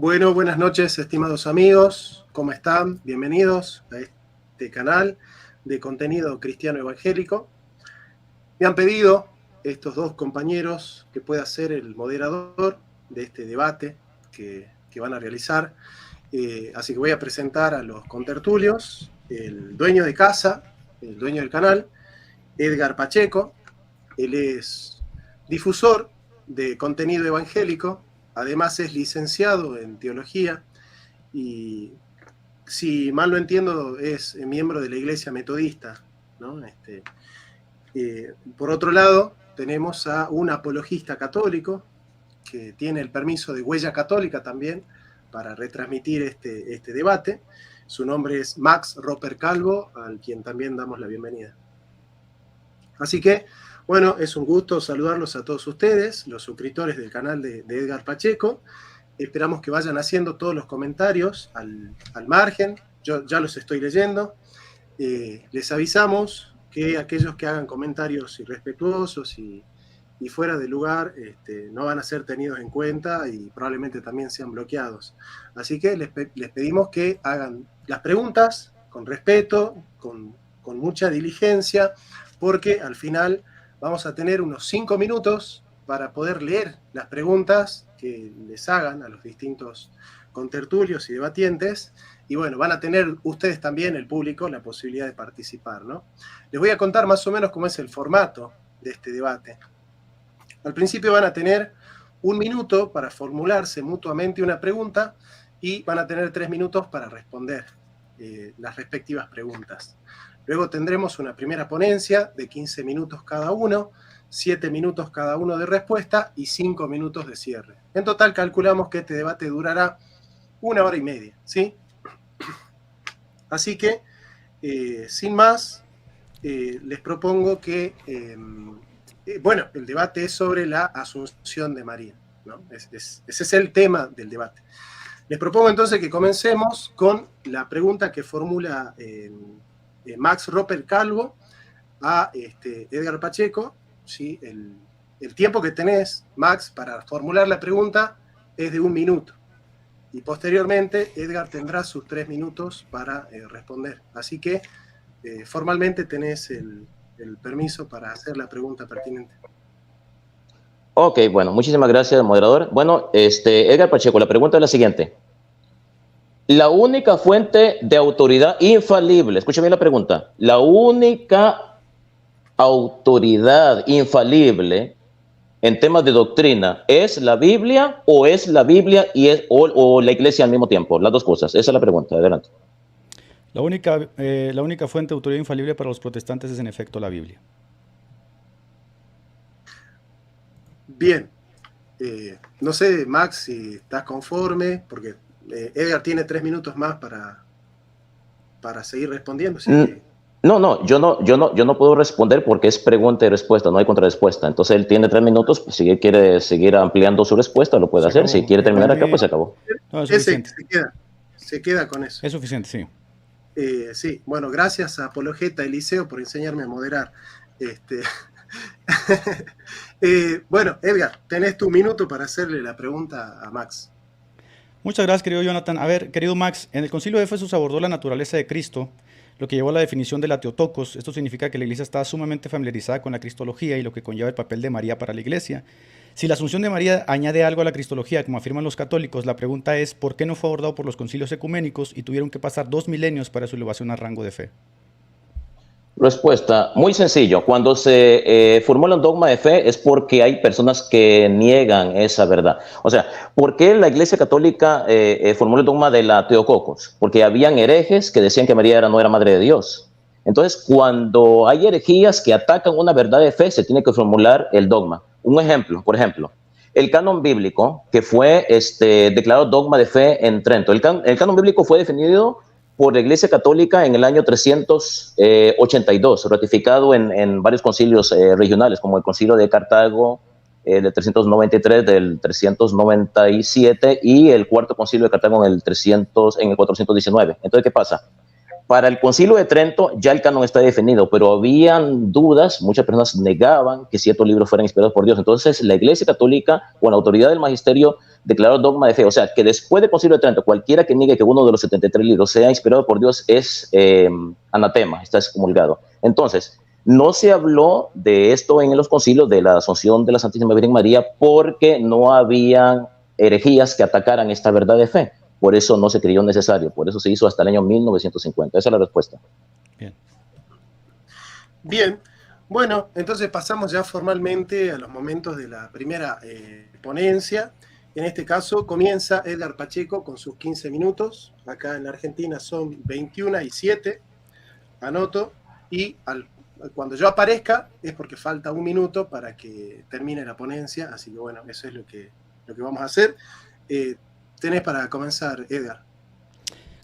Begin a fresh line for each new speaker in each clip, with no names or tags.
Bueno, buenas noches, estimados amigos. ¿Cómo están? Bienvenidos a este canal de contenido cristiano evangélico. Me han pedido estos dos compañeros que pueda ser el moderador de este debate que van a realizar. Así que voy a presentar a los contertulios, el dueño de casa, el dueño del canal, Edgar Pacheco. Él es difusor de contenido evangélico, además es licenciado en teología y, si mal no entiendo, es miembro de la Iglesia Metodista, ¿no? Por otro lado, tenemos a un apologista católico que tiene el permiso de Huella Católica también para retransmitir este debate. Su nombre es Max Roper Calvo, al quien también damos la bienvenida. Así que, bueno, es un gusto saludarlos a todos ustedes, los suscriptores del canal de Edgar Pacheco. Esperamos que vayan haciendo todos los comentarios al margen. Yo ya los estoy leyendo. Les avisamos que aquellos que hagan comentarios irrespetuosos y fuera de lugar no van a ser tenidos en cuenta y probablemente también sean bloqueados. Así que les pedimos que hagan las preguntas con respeto, con mucha diligencia, porque al final vamos a tener unos 5 minutos para poder leer las preguntas que les hagan a los distintos contertulios y debatientes. Y bueno, van a tener ustedes también, el público, la posibilidad de participar, ¿no? Les voy a contar más o menos cómo es el formato de este debate. Al principio van a tener 1 minuto para formularse mutuamente una pregunta y van a tener 3 minutos para responder las respectivas preguntas. Luego tendremos una primera ponencia de 15 minutos cada uno, 7 minutos cada uno de respuesta y 5 minutos de cierre. En total calculamos que este debate durará 1 hora y media, ¿sí? Así que, sin más, les propongo que, bueno, el debate es sobre la Asunción de María, ¿no? Ese es el tema del debate. Les propongo entonces que comencemos con la pregunta que formula Max Roper Calvo a Edgar Pacheco, ¿sí? El tiempo que tenés, Max, para formular la pregunta es de 1 minuto. Y posteriormente Edgar tendrá sus 3 minutos para responder. Así que formalmente tenés el permiso para hacer la pregunta pertinente.
Ok, bueno, muchísimas gracias, moderador. Bueno, Edgar Pacheco, la pregunta es la siguiente. La única fuente de autoridad infalible, escucha bien la pregunta, la única autoridad infalible en temas de doctrina, ¿es la Biblia o es la Biblia o la Iglesia al mismo tiempo? Las dos cosas, esa es la pregunta, adelante.
La única fuente de autoridad infalible para los protestantes es en efecto la Biblia.
Bien, no sé, Max, si estás conforme, porque Edgar tiene 3 minutos más para seguir respondiendo. ¿Sí?
No, yo no puedo responder porque es pregunta y respuesta, no hay contrarrespuesta. Entonces él tiene 3 minutos, pues, si él quiere seguir ampliando su respuesta, lo puede hacer. Si quiere terminar acá, pues se acabó.
No, es suficiente.
Se queda con eso.
Es suficiente, sí.
Sí, bueno, gracias a Apologeta Eliseo por enseñarme a moderar. Bueno, Edgar, tenés tu minuto para hacerle la pregunta a Max.
Muchas gracias, querido Jonathan. A ver, querido Max, en el Concilio de Éfeso se abordó la naturaleza de Cristo, lo que llevó a la definición de la Teotokos. Esto significa que la Iglesia está sumamente familiarizada con la cristología y lo que conlleva el papel de María para la Iglesia. Si la Asunción de María añade algo a la cristología, como afirman los católicos, la pregunta es ¿por qué no fue abordado por los concilios ecuménicos y tuvieron que pasar 2 milenios para su elevación a rango de fe?
Respuesta, muy sencillo. Cuando se formula un dogma de fe es porque hay personas que niegan esa verdad. O sea, ¿por qué la Iglesia Católica formuló el dogma de la Teotokos? Porque habían herejes que decían que María no era madre de Dios. Entonces, cuando hay herejías que atacan una verdad de fe, se tiene que formular el dogma. Un ejemplo, por ejemplo, el canon bíblico, que fue declarado dogma de fe en Trento. El canon bíblico fue definido por la Iglesia Católica en el año 382, ratificado en varios concilios regionales, como el concilio de Cartago del 393, del 397 y el cuarto concilio de Cartago en el 419. Entonces, ¿qué pasa? para el Concilio de Trento ya el canon está definido, pero habían dudas, muchas personas negaban que ciertos libros fueran inspirados por Dios. Entonces la Iglesia Católica o la autoridad del magisterio declaró dogma de fe. O sea, que después del Concilio de Trento, cualquiera que niegue que uno de los 73 libros sea inspirado por Dios es anatema, está excomulgado. Entonces, no se habló de esto en los concilios de la Asunción de la Santísima Virgen María porque no habían herejías que atacaran esta verdad de fe. Por eso no se creyó necesario, por eso se hizo hasta el año 1950. Esa es la respuesta.
Bien.
Bien, bueno, entonces pasamos ya formalmente a los momentos de la primera ponencia. En este caso comienza Edgar Pacheco con sus 15 minutos. Acá en la Argentina son 21:07, anoto, y cuando yo aparezca es porque falta un minuto para que termine la ponencia, así que bueno, eso es lo que vamos a hacer. Tenés para comenzar, Edgar.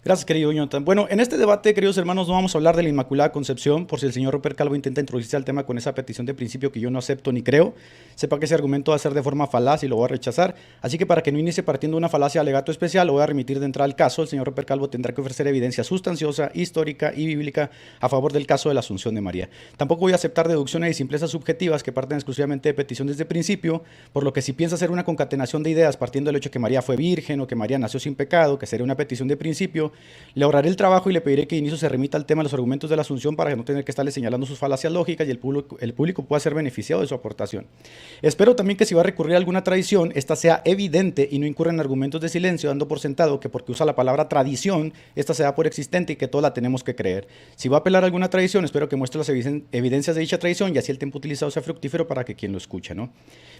Gracias, querido Jonathan. Bueno, en este debate, queridos hermanos, no vamos a hablar de la Inmaculada Concepción, por si el señor Rupert Calvo intenta introducirse al tema con esa petición de principio que yo no acepto ni creo. Sepa que ese argumento va a ser de forma falaz y lo voy a rechazar. Así que para que no inicie partiendo de una falacia alegato especial, lo voy a remitir de entrada al caso. El señor Rupert Calvo tendrá que ofrecer evidencia sustanciosa, histórica y bíblica a favor del caso de la Asunción de María. Tampoco voy a aceptar deducciones y simplezas subjetivas que parten exclusivamente de peticiones de principio, por lo que si piensa hacer una concatenación de ideas partiendo del hecho que María fue virgen o que María nació sin pecado, que sería una petición de principio, le ahorraré el trabajo y le pediré que de inicio se remita al tema de los argumentos de la Asunción para no tener que estarle señalando sus falacias lógicas y el público pueda ser beneficiado de su aportación. Espero también que si va a recurrir a alguna tradición, esta sea evidente y no incurra en argumentos de silencio, dando por sentado que porque usa la palabra tradición, esta se da por existente y que todos la tenemos que creer. Si va a apelar a alguna tradición, espero que muestre las evidencias de dicha tradición y así el tiempo utilizado sea fructífero para que quien lo escuche, ¿no?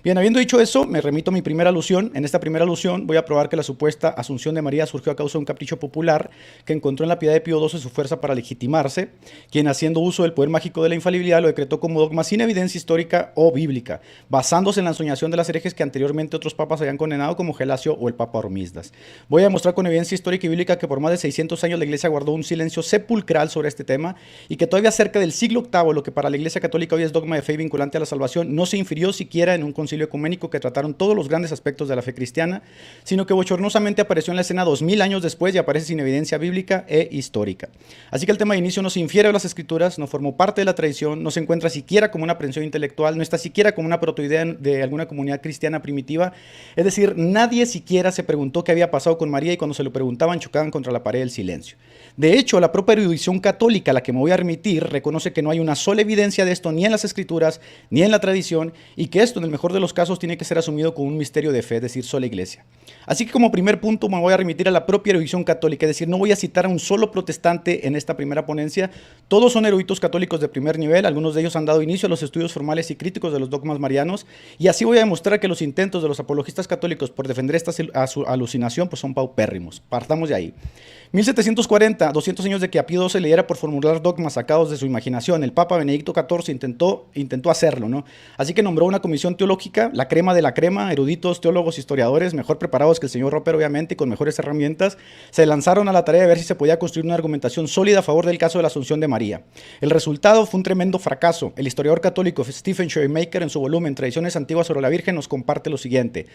Bien, habiendo dicho eso, me remito a mi primera alusión. En esta primera alusión voy a probar que la supuesta Asunción de María surgió a causa de un capricho popular que encontró en la piedad de Pío XII su fuerza para legitimarse, quien haciendo uso del poder mágico de la infalibilidad lo decretó como dogma sin evidencia histórica o bíblica, basándose en la ensoñación de las herejes que anteriormente otros papas habían condenado como Gelasio o el Papa Hormisdas. Voy a demostrar con evidencia histórica y bíblica que por más de 600 años la Iglesia guardó un silencio sepulcral sobre este tema y que todavía cerca del siglo VIII, lo que para la Iglesia Católica hoy es dogma de fe vinculante a la salvación, no se infirió siquiera en un concilio ecuménico que trataron todos los grandes aspectos de la fe cristiana, sino que bochornosamente apareció en la escena 2000 años después y aparece sin evidencia bíblica e histórica. Así que el tema de inicio no se infiere a las escrituras, no formó parte de la tradición, no se encuentra siquiera como una aprehensión intelectual, no está siquiera como una protoidea de alguna comunidad cristiana primitiva. Es decir, nadie siquiera se preguntó qué había pasado con María y cuando se lo preguntaban chocaban contra la pared del silencio. De hecho, la propia erudición católica a la que me voy a remitir reconoce que no hay una sola evidencia de esto ni en las escrituras ni en la tradición y que esto en el mejor de los casos tiene que ser asumido como un misterio de fe, es decir, sola iglesia. Así que como primer punto me voy a remitir a la propia erudición católica, es decir, no voy a citar a un solo protestante en esta primera ponencia, todos son eruditos católicos de primer nivel, algunos de ellos han dado inicio a los estudios formales y críticos de los dogmas marianos, y así voy a demostrar que los intentos de los apologistas católicos por defender esta alucinación pues son paupérrimos. Partamos de ahí. 1740, 200 años de que a Pío XII le diera por formular dogmas sacados de su imaginación, el Papa Benedicto XIV intentó hacerlo, ¿no? Así que nombró una comisión teológica, la crema de la crema, eruditos, teólogos, historiadores, mejor preparados que el señor Roper, obviamente, y con mejores herramientas, se lanzaron a la tarea de ver si se podía construir una argumentación sólida a favor del caso de la Asunción de María. El resultado fue un tremendo fracaso. El historiador católico Stephen Shoemaker, en su volumen Tradiciones Antiguas sobre la Virgen, nos comparte lo siguiente: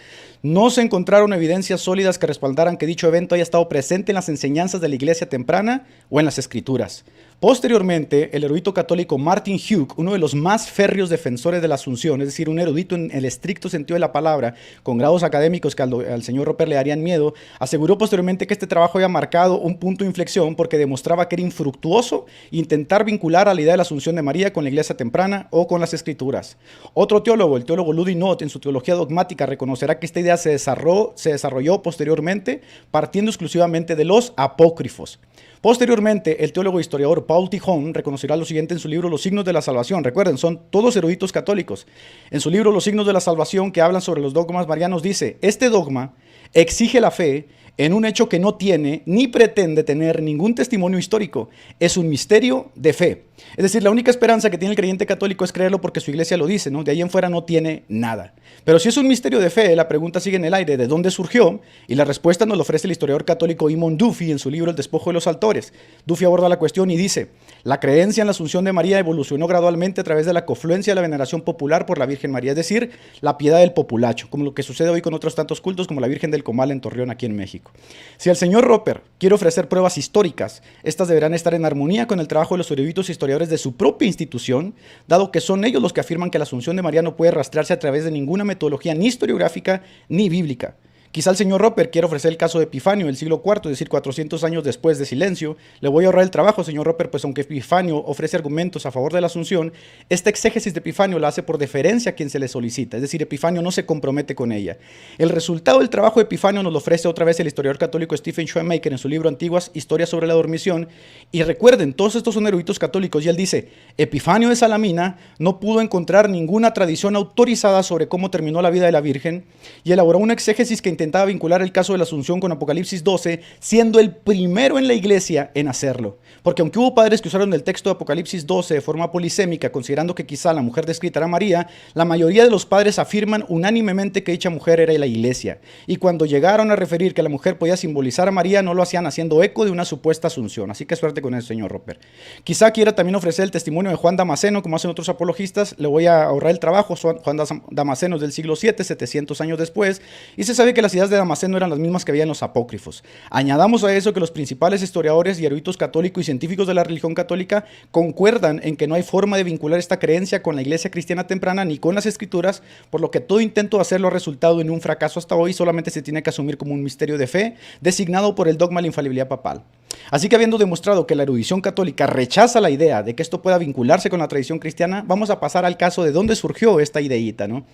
no se encontraron evidencias sólidas que respaldaran que dicho evento haya estado presente en las enseñanzas de la iglesia temprana o en las escrituras. Posteriormente, el erudito católico Martin Hugh, uno de los más férreos defensores de la Asunción, es decir, un erudito en el estricto sentido de la palabra, con grados académicos que al señor Roper le darían miedo, aseguró posteriormente que este trabajo había marcado un punto de inflexión porque demostraba que era infructuoso intentar vincular a la idea de la Asunción de María con la iglesia temprana o con las escrituras. Otro teólogo, el teólogo Ludwig Noth, en su teología dogmática, reconocerá que esta idea se desarrolló posteriormente partiendo exclusivamente de los apócrifos. Posteriormente, el teólogo e historiador Paul Tijón reconocerá lo siguiente en su libro Los signos de la salvación. Recuerden, son todos eruditos católicos. En su libro Los signos de la salvación, que hablan sobre los dogmas marianos, dice: este dogma exige la fe en un hecho que no tiene ni pretende tener ningún testimonio histórico. Es un misterio de fe. Es decir, la única esperanza que tiene el creyente católico es creerlo porque su iglesia lo dice, ¿no? De ahí en fuera no tiene nada. Pero si es un misterio de fe, la pregunta sigue en el aire: ¿de dónde surgió? Y la respuesta nos lo ofrece el historiador católico Eamon Duffy en su libro El despojo de los altores. Duffy aborda la cuestión y dice: la creencia en la Asunción de María evolucionó gradualmente a través de la confluencia de la veneración popular por la Virgen María, es decir, la piedad del populacho, como lo que sucede hoy con otros tantos cultos como la Virgen del del Comal en Torreón, aquí en México. Si el señor Roper quiere ofrecer pruebas históricas, estas deberán estar en armonía con el trabajo de los eruditos historiadores de su propia institución, dado que son ellos los que afirman que la Asunción de María no puede rastrearse a través de ninguna metodología ni historiográfica ni bíblica. Quizá el señor Roper quiera ofrecer el caso de Epifanio del siglo IV, es decir, 400 años después de silencio. Le voy a ahorrar el trabajo, señor Roper, pues aunque Epifanio ofrece argumentos a favor de la Asunción, esta exégesis de Epifanio la hace por deferencia a quien se le solicita, es decir, Epifanio no se compromete con ella. El resultado del trabajo de Epifanio nos lo ofrece otra vez el historiador católico Stephen Schoenmaker en su libro Antiguas Historias sobre la Dormición. Y recuerden, todos estos son eruditos católicos, y él dice, Epifanio de Salamina no pudo encontrar ninguna tradición autorizada sobre cómo terminó la vida de la Virgen, y elaboró una exégesis que intentaba vincular el caso de la Asunción con Apocalipsis 12, siendo el primero en la iglesia en hacerlo. Porque aunque hubo padres que usaron el texto de Apocalipsis 12 de forma polisémica, considerando que quizá la mujer descrita era María, la mayoría de los padres afirman unánimemente que dicha mujer era la iglesia. Y cuando llegaron a referir que la mujer podía simbolizar a María, no lo hacían haciendo eco de una supuesta Asunción. Así que suerte con eso, señor Roper. Quizá quiera también ofrecer el testimonio de Juan Damasceno, como hacen otros apologistas. Le voy a ahorrar el trabajo. Juan Damasceno es del siglo VII, 700 años después, y se sabe que las ideas de Damasceno eran las mismas que había en los apócrifos. Añadamos a eso que los principales historiadores y eruditos católicos y científicos de la religión católica concuerdan en que no hay forma de vincular esta creencia con la iglesia cristiana temprana ni con las escrituras, por lo que todo intento de hacerlo ha resultado en un fracaso hasta hoy. Solamente se tiene que asumir como un misterio de fe designado por el dogma de la infalibilidad papal. Así que, habiendo demostrado que la erudición católica rechaza la idea de que esto pueda vincularse con la tradición cristiana, vamos a pasar al caso de dónde surgió esta ideíta, ¿no?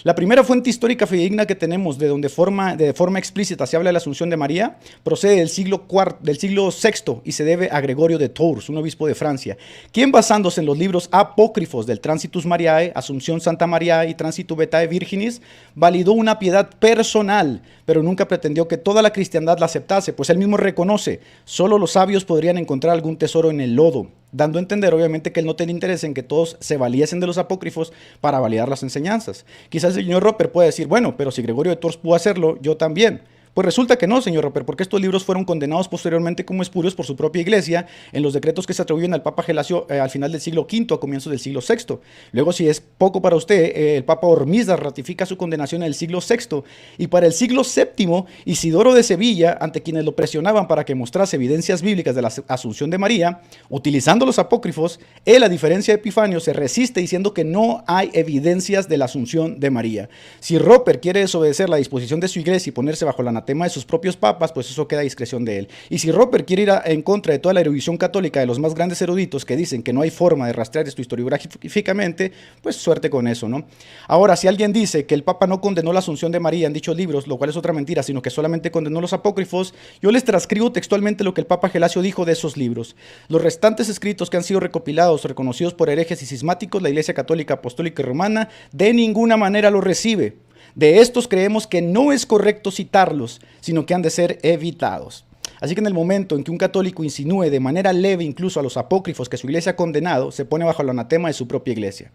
La primera fuente histórica fidedigna que tenemos de forma explícita se habla de la Asunción de María procede del siglo VI y se debe a Gregorio de Tours, un obispo de Francia, quien, basándose en los libros apócrifos del Transitus Mariae, Asunción Santa María y Transitu Vitae Virginis, validó una piedad personal, pero nunca pretendió que toda la cristiandad la aceptase, pues él mismo reconoce, solo los sabios podrían encontrar algún tesoro en el lodo, dando a entender obviamente que él no tenía interés en que todos se valiesen de los apócrifos para validar las enseñanzas. Quizás el señor Roper puede decir, bueno, pero si Gregorio de Tours pudo hacerlo, yo también. Pues resulta que no, señor Roper, porque estos libros fueron condenados posteriormente como espurios por su propia iglesia en los decretos que se atribuyen al Papa Gelasio al final del siglo V a comienzos del siglo VI. Luego, si es poco para usted, el Papa Hormisdas ratifica su condenación en el siglo VI, y para el siglo VII, Isidoro de Sevilla, ante quienes lo presionaban para que mostrase evidencias bíblicas de la Asunción de María, utilizando los apócrifos, él, a diferencia de Epifanio, se resiste diciendo que no hay evidencias de la Asunción de María. Si Roper quiere desobedecer la disposición de su iglesia y ponerse bajo la tema de sus propios papas, pues eso queda a discreción de él. Y si Roper quiere ir en contra de toda la erudición católica de los más grandes eruditos que dicen que no hay forma de rastrear esto historiográficamente, pues suerte con eso, ¿no? Ahora, si alguien dice que el Papa no condenó la Asunción de María en dichos libros, lo cual es otra mentira, sino que solamente condenó los apócrifos, yo les transcribo textualmente lo que el Papa Gelasio dijo de esos libros. Los restantes escritos que han sido recopilados, reconocidos por herejes y cismáticos, la Iglesia Católica Apostólica y Romana de ninguna manera los recibe. De estos creemos que no es correcto citarlos, sino que han de ser evitados. Así que en el momento en que un católico insinúe de manera leve incluso a los apócrifos que su iglesia ha condenado, se pone bajo el anatema de su propia iglesia.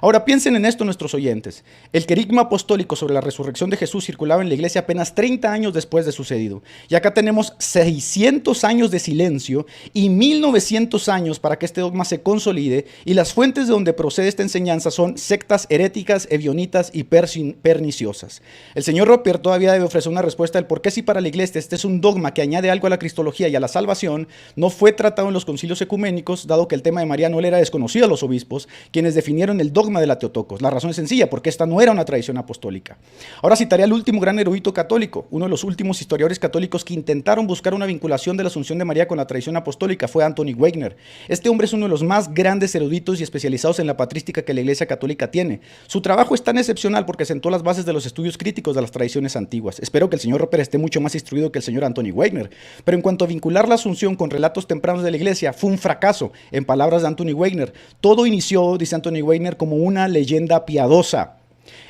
Ahora piensen en esto nuestros oyentes. El querigma apostólico sobre la resurrección de Jesús circulaba en la iglesia apenas 30 años después de sucedido. Y acá tenemos 600 años de silencio y 1900 años para que este dogma se consolide, y las fuentes de donde procede esta enseñanza son sectas heréticas, ebionitas y perniciosas. El señor Roper todavía debe ofrecer una respuesta del por qué, si para la iglesia este es un dogma que añade algo a la cristología y a la salvación, no fue tratado en los concilios ecuménicos, dado que el tema de María no le era desconocido a los obispos, quienes definieron el dogma de la Teotocos. La razón es sencilla, porque esta no era una tradición apostólica. Ahora citaré al último gran erudito católico, uno de los últimos historiadores católicos que intentaron buscar una vinculación de la Asunción de María con la tradición apostólica, fue Anthony Wegner. Este hombre es uno de los más grandes eruditos y especializados en la patrística que la Iglesia Católica tiene. Su trabajo es tan excepcional porque sentó las bases de los estudios críticos de las tradiciones antiguas. Espero que el señor Roper esté mucho más instruido que el señor Anthony Wegner. Pero en cuanto a vincular la Asunción con relatos tempranos de la Iglesia, fue un fracaso. En palabras de Anthony Wegner, todo inició, dice Anthony Wegner, como una leyenda piadosa.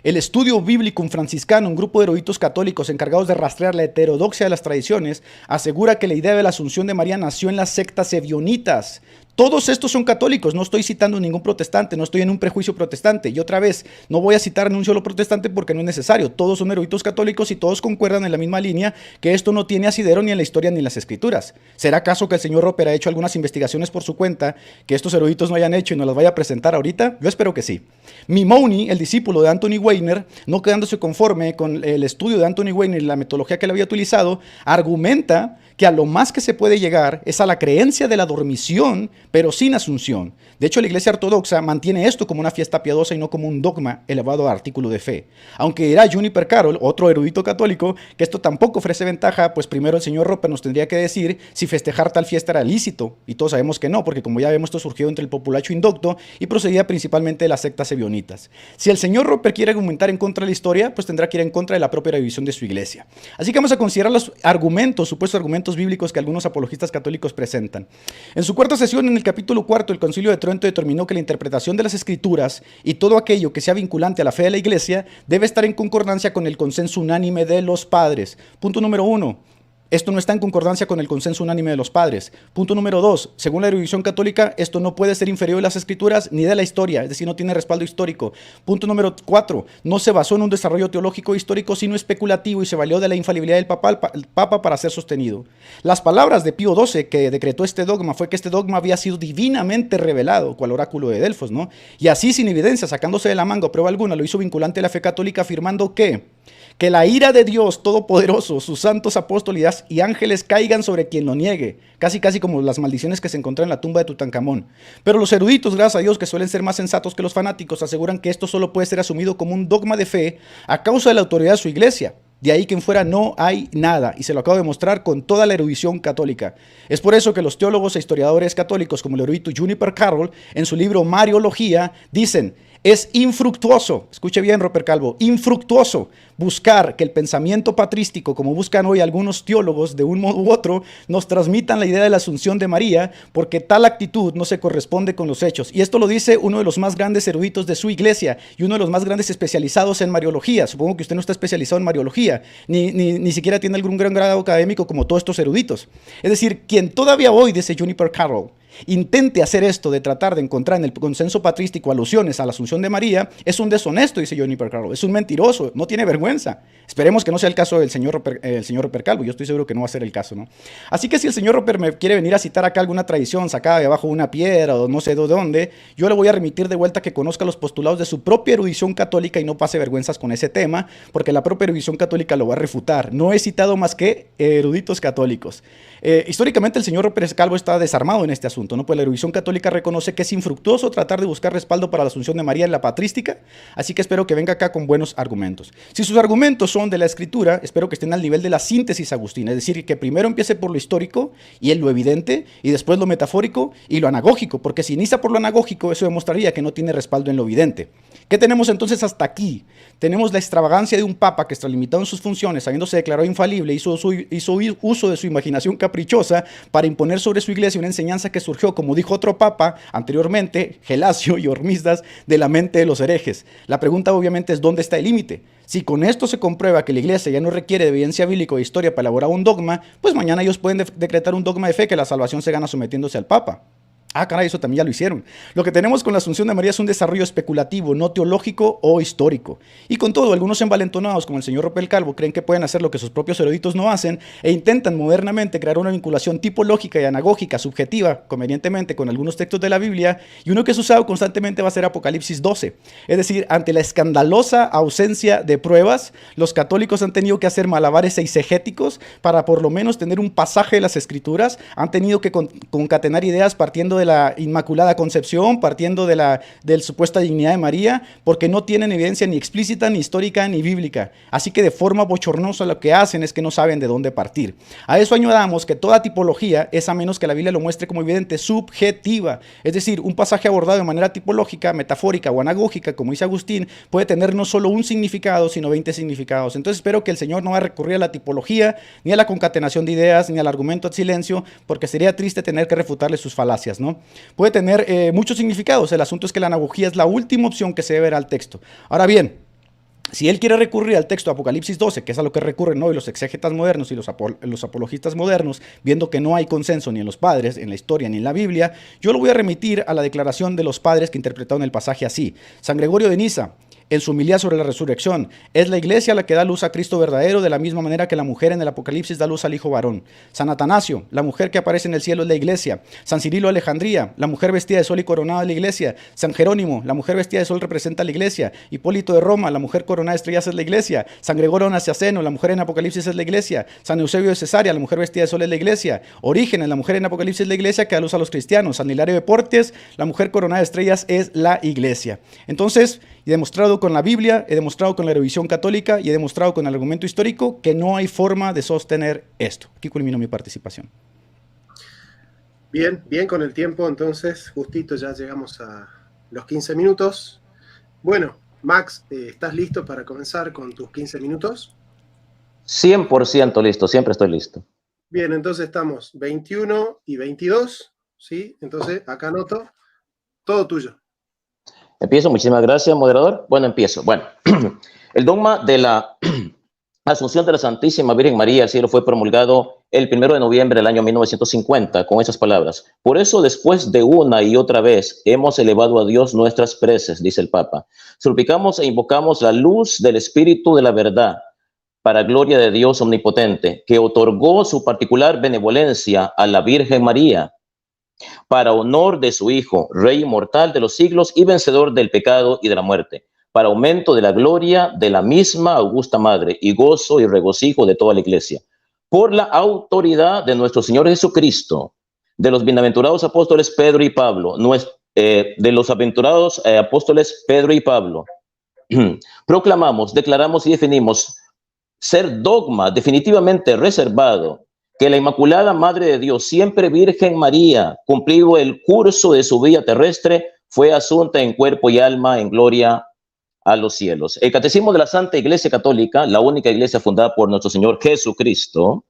El Estudio Biblicum Franciscano, un grupo de eruditos católicos encargados de rastrear la heterodoxia de las tradiciones, asegura que la idea de la Asunción de María nació en las sectas ebionitas. Todos estos son católicos, no estoy citando ningún protestante, no estoy en un prejuicio protestante. Y otra vez, no voy a citar ni un solo protestante porque no es necesario. Todos son eruditos católicos y todos concuerdan en la misma línea que esto no tiene asidero ni en la historia ni en las escrituras. ¿Será acaso que el señor Roper ha hecho algunas investigaciones por su cuenta que estos eruditos no hayan hecho y nos las vaya a presentar ahorita? Yo espero que sí. Mimoni, el discípulo de Anthony Weiner, no quedándose conforme con el estudio de Anthony Weiner y la metodología que él había utilizado, argumenta que a lo más que se puede llegar es a la creencia de la dormición, pero sin asunción. De hecho, la Iglesia Ortodoxa mantiene esto como una fiesta piadosa y no como un dogma elevado a artículo de fe. Aunque dirá Juniper Carroll, otro erudito católico, que esto tampoco ofrece ventaja, pues primero el señor Roper nos tendría que decir si festejar tal fiesta era lícito, y todos sabemos que no, porque como ya vemos, esto surgió entre el populacho indocto y procedía principalmente de las sectas ebionitas. Si el señor Roper quiere argumentar en contra de la historia, pues tendrá que ir en contra de la propia revisión de su iglesia. Así que vamos a considerar los argumentos, supuestos argumentos bíblicos que algunos apologistas católicos presentan. En su cuarta sesión, en el capítulo cuarto, el Concilio de Trento determinó que la interpretación de las Escrituras y todo aquello que sea vinculante a la fe de la Iglesia debe estar en concordancia con el consenso unánime de los padres. Punto número 1. Esto no está en concordancia con el consenso unánime de los padres. Punto número 2. Según la erudición católica, esto no puede ser inferior de las escrituras ni de la historia, es decir, no tiene respaldo histórico. Punto número 4. No se basó en un desarrollo teológico histórico, sino especulativo y se valió de la infalibilidad del Papa para ser sostenido. Las palabras de Pío XII que decretó este dogma fue que este dogma había sido divinamente revelado, cual oráculo de Delfos, ¿no? Y así, sin evidencia, sacándose de la manga o prueba alguna, lo hizo vinculante a la fe católica, afirmando que la ira de Dios Todopoderoso, sus santos apóstoles y ángeles caigan sobre quien lo niegue, casi como las maldiciones que se encontraron en la tumba de Tutankamón. Pero los eruditos, gracias a Dios, que suelen ser más sensatos que los fanáticos, aseguran que esto solo puede ser asumido como un dogma de fe a causa de la autoridad de su iglesia. De ahí que en fuera no hay nada, y se lo acabo de mostrar con toda la erudición católica. Es por eso que los teólogos e historiadores católicos, como el erudito Juniper Carroll, en su libro Mariología, dicen: es infructuoso, escuche bien, Roper Calvo, infructuoso buscar que el pensamiento patrístico, como buscan hoy algunos teólogos de un modo u otro, nos transmitan la idea de la asunción de María, porque tal actitud no se corresponde con los hechos. Y esto lo dice uno de los más grandes eruditos de su iglesia y uno de los más grandes especializados en Mariología. Supongo que usted no está especializado en Mariología, ni siquiera tiene algún gran grado académico como todos estos eruditos. Es decir, quien todavía hoy, dice Juniper Carroll, intente hacer esto de tratar de encontrar en el consenso patrístico alusiones a la asunción de María, es un deshonesto, dice Juniper Carroll, es un mentiroso, no tiene vergüenza. Esperemos que no sea el caso del señor Roper Calvo, yo estoy seguro que no va a ser el caso, ¿no? Así que si el señor Roper me quiere venir a citar acá alguna tradición sacada de abajo de una piedra o no sé de dónde, yo le voy a remitir de vuelta que conozca los postulados de su propia erudición católica y no pase vergüenzas con ese tema, porque la propia erudición católica lo va a refutar. No he citado más que eruditos católicos. Históricamente el señor Roper Calvo está desarmado en este asunto, ¿no? Pues la erudición católica reconoce que es infructuoso tratar de buscar respaldo para la asunción de María en la patrística, así que espero que venga acá con buenos argumentos. Si sus argumentos son de la escritura, espero que estén al nivel de la síntesis agustina, es decir, que primero empiece por lo histórico y lo evidente, y después lo metafórico y lo anagógico, porque si inicia por lo anagógico, eso demostraría que no tiene respaldo en lo evidente. ¿Qué tenemos entonces hasta aquí? Tenemos la extravagancia de un papa que, extralimitado en sus funciones, habiéndose declarado infalible, hizo uso de su imaginación caprichosa para imponer sobre su iglesia una enseñanza que surgió, como dijo otro papa anteriormente, Gelasio y Hormisdas, de la mente de los herejes. La pregunta obviamente es: ¿dónde está el límite? Si con esto se comprueba que la iglesia ya no requiere de evidencia bíblica o de historia para elaborar un dogma, pues mañana ellos pueden decretar un dogma de fe que la salvación se gana sometiéndose al papa. Ah, caray, eso también ya lo hicieron. Lo que tenemos con la asunción de María es un desarrollo especulativo, no teológico o histórico. Y con todo, algunos envalentonados, como el señor Roper Calvo, creen que pueden hacer lo que sus propios eruditos no hacen e intentan modernamente crear una vinculación tipológica y anagógica, subjetiva, convenientemente, con algunos textos de la Biblia, y uno que es usado constantemente va a ser Apocalipsis 12. Es decir, ante la escandalosa ausencia de pruebas, los católicos han tenido que hacer malabares eisegéticos para por lo menos tener un pasaje de las Escrituras, han tenido que concatenar ideas partiendo de la Inmaculada Concepción, partiendo de la supuesta dignidad de María, porque no tienen evidencia ni explícita, ni histórica, ni bíblica. Así que de forma bochornosa lo que hacen es que no saben de dónde partir. A eso añadamos que toda tipología es, a menos que la Biblia lo muestre como evidente, subjetiva. Es decir, un pasaje abordado de manera tipológica, metafórica o anagógica, como dice Agustín, puede tener no solo un significado, sino 20 significados. Entonces espero que el Señor no va a recurrir a la tipología, ni a la concatenación de ideas, ni al argumento ad silencio, porque sería triste tener que refutarle sus falacias, ¿no? Puede tener muchos significados. El asunto es que la anagogía es la última opción que se debe ver al texto. Ahora bien, Si él quiere recurrir al texto de Apocalipsis 12, que es a lo que recurren hoy los exégetas modernos y los apologistas modernos, viendo que no hay consenso ni en los padres, en la historia, ni en la Biblia, yo lo voy a remitir a la declaración de los padres que interpretaron el pasaje así. San Gregorio de Niza, en su homilía sobre la resurrección, es la iglesia la que da luz a Cristo verdadero, de la misma manera que la mujer en el Apocalipsis da luz al hijo varón. San Atanasio, la mujer que aparece en el cielo es la iglesia. San Cirilo de Alejandría, la mujer vestida de sol y coronada es la iglesia. San Jerónimo, la mujer vestida de sol representa a la iglesia. Hipólito de Roma, la mujer coronada de estrellas es la iglesia. San Gregorio Nacianceno, la mujer en Apocalipsis es la iglesia. San Eusebio de Cesarea, la mujer vestida de sol es la iglesia. Orígenes, la mujer en Apocalipsis es la iglesia que da luz a los cristianos. San Hilario de Portes, la mujer coronada de estrellas es la iglesia. Entonces, he demostrado con la Biblia, he demostrado con la erudción católica y he demostrado con el argumento histórico que no hay forma de sostener esto. Aquí culmino mi participación.
Bien, bien con el tiempo, entonces, justito ya llegamos a los 15 minutos. Bueno, Max, ¿estás listo para comenzar con tus 15 minutos?
100% listo, siempre estoy listo.
Bien, entonces estamos 21 y 22, ¿sí? Entonces, acá anoto, todo tuyo.
Empiezo, muchísimas gracias, moderador. Bueno, empiezo. Bueno, el dogma de la Asunción de la Santísima Virgen María al cielo fue promulgado el 1 de noviembre del año 1950 con esas palabras. Por eso, después de una y otra vez, hemos elevado a Dios nuestras preces, dice el Papa. Suplicamos e invocamos la luz del Espíritu de la verdad para gloria de Dios omnipotente, que otorgó su particular benevolencia a la Virgen María, para honor de su Hijo, Rey inmortal de los siglos y vencedor del pecado y de la muerte, para aumento de la gloria de la misma augusta Madre y gozo y regocijo de toda la Iglesia, por la autoridad de nuestro Señor Jesucristo, de los bienaventurados apóstoles Pedro y Pablo, proclamamos, declaramos y definimos ser dogma definitivamente reservado que la Inmaculada Madre de Dios, siempre Virgen María, cumplido el curso de su vida terrestre, fue asunta en cuerpo y alma en gloria a los cielos. El Catecismo de la Santa Iglesia Católica, la única iglesia fundada por nuestro Señor Jesucristo,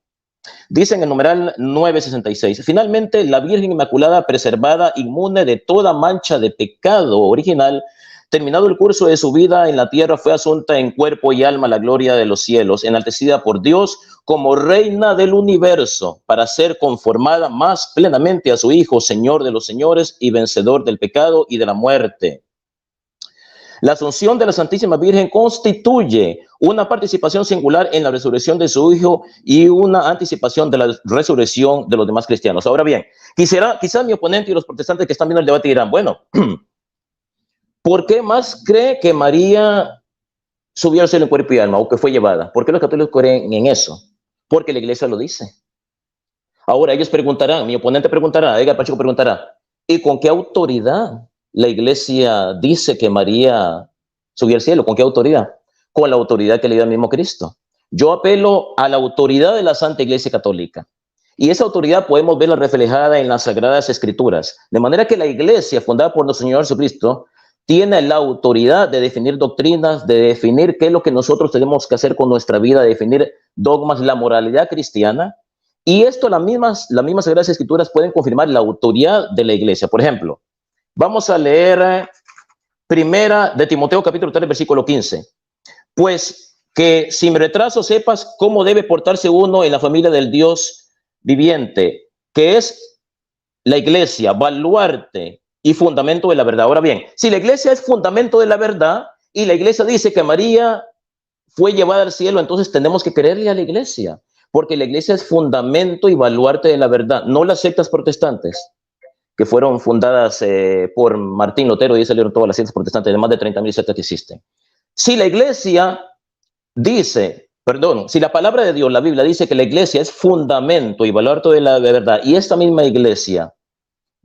dice en el numeral 966, finalmente la Virgen Inmaculada, preservada, inmune de toda mancha de pecado original, terminado el curso de su vida en la tierra, fue asunta en cuerpo y alma a la gloria de los cielos, enaltecida por Dios como reina del universo, para ser conformada más plenamente a su Hijo, Señor de los señores y vencedor del pecado y de la muerte. La Asunción de la Santísima Virgen constituye una participación singular en la resurrección de su Hijo y una anticipación de la resurrección de los demás cristianos. Ahora bien, quizá mi oponente y los protestantes que están viendo el debate dirán, bueno, ¿por qué más cree que María subió al cielo en cuerpo y alma o que fue llevada? ¿Por qué los católicos creen en eso? Porque la iglesia lo dice. Ahora ellos preguntarán, mi oponente preguntará, Edgar Pacheco preguntará, ¿y con qué autoridad la iglesia dice que María subió al cielo? ¿Con qué autoridad? Con la autoridad que le dio el mismo Cristo. Yo apelo a la autoridad de la Santa Iglesia Católica. Y esa autoridad podemos verla reflejada en las Sagradas Escrituras. De manera que la iglesia fundada por nuestro Señor Jesucristo tiene la autoridad de definir doctrinas, de definir qué es lo que nosotros tenemos que hacer con nuestra vida, de definir dogmas, la moralidad cristiana. Y esto las mismas Sagradas Escrituras pueden confirmar la autoridad de la iglesia. Por ejemplo, vamos a leer Primera de Timoteo capítulo 3, versículo 15. Pues que sin retraso sepas cómo debe portarse uno en la familia del Dios viviente, que es la iglesia, baluarte y fundamento de la verdad. Ahora bien, si la iglesia es fundamento de la verdad y la iglesia dice que María fue llevada al cielo, entonces tenemos que creerle a la iglesia, porque la iglesia es fundamento y baluarte de la verdad, no las sectas protestantes que fueron fundadas por Martín Lutero, y ahí salieron todas las sectas protestantes, de más de 30,000 sectas que existen. Si la iglesia dice, si la palabra de Dios, la Biblia, dice que la iglesia es fundamento y baluarte de la verdad, y esta misma iglesia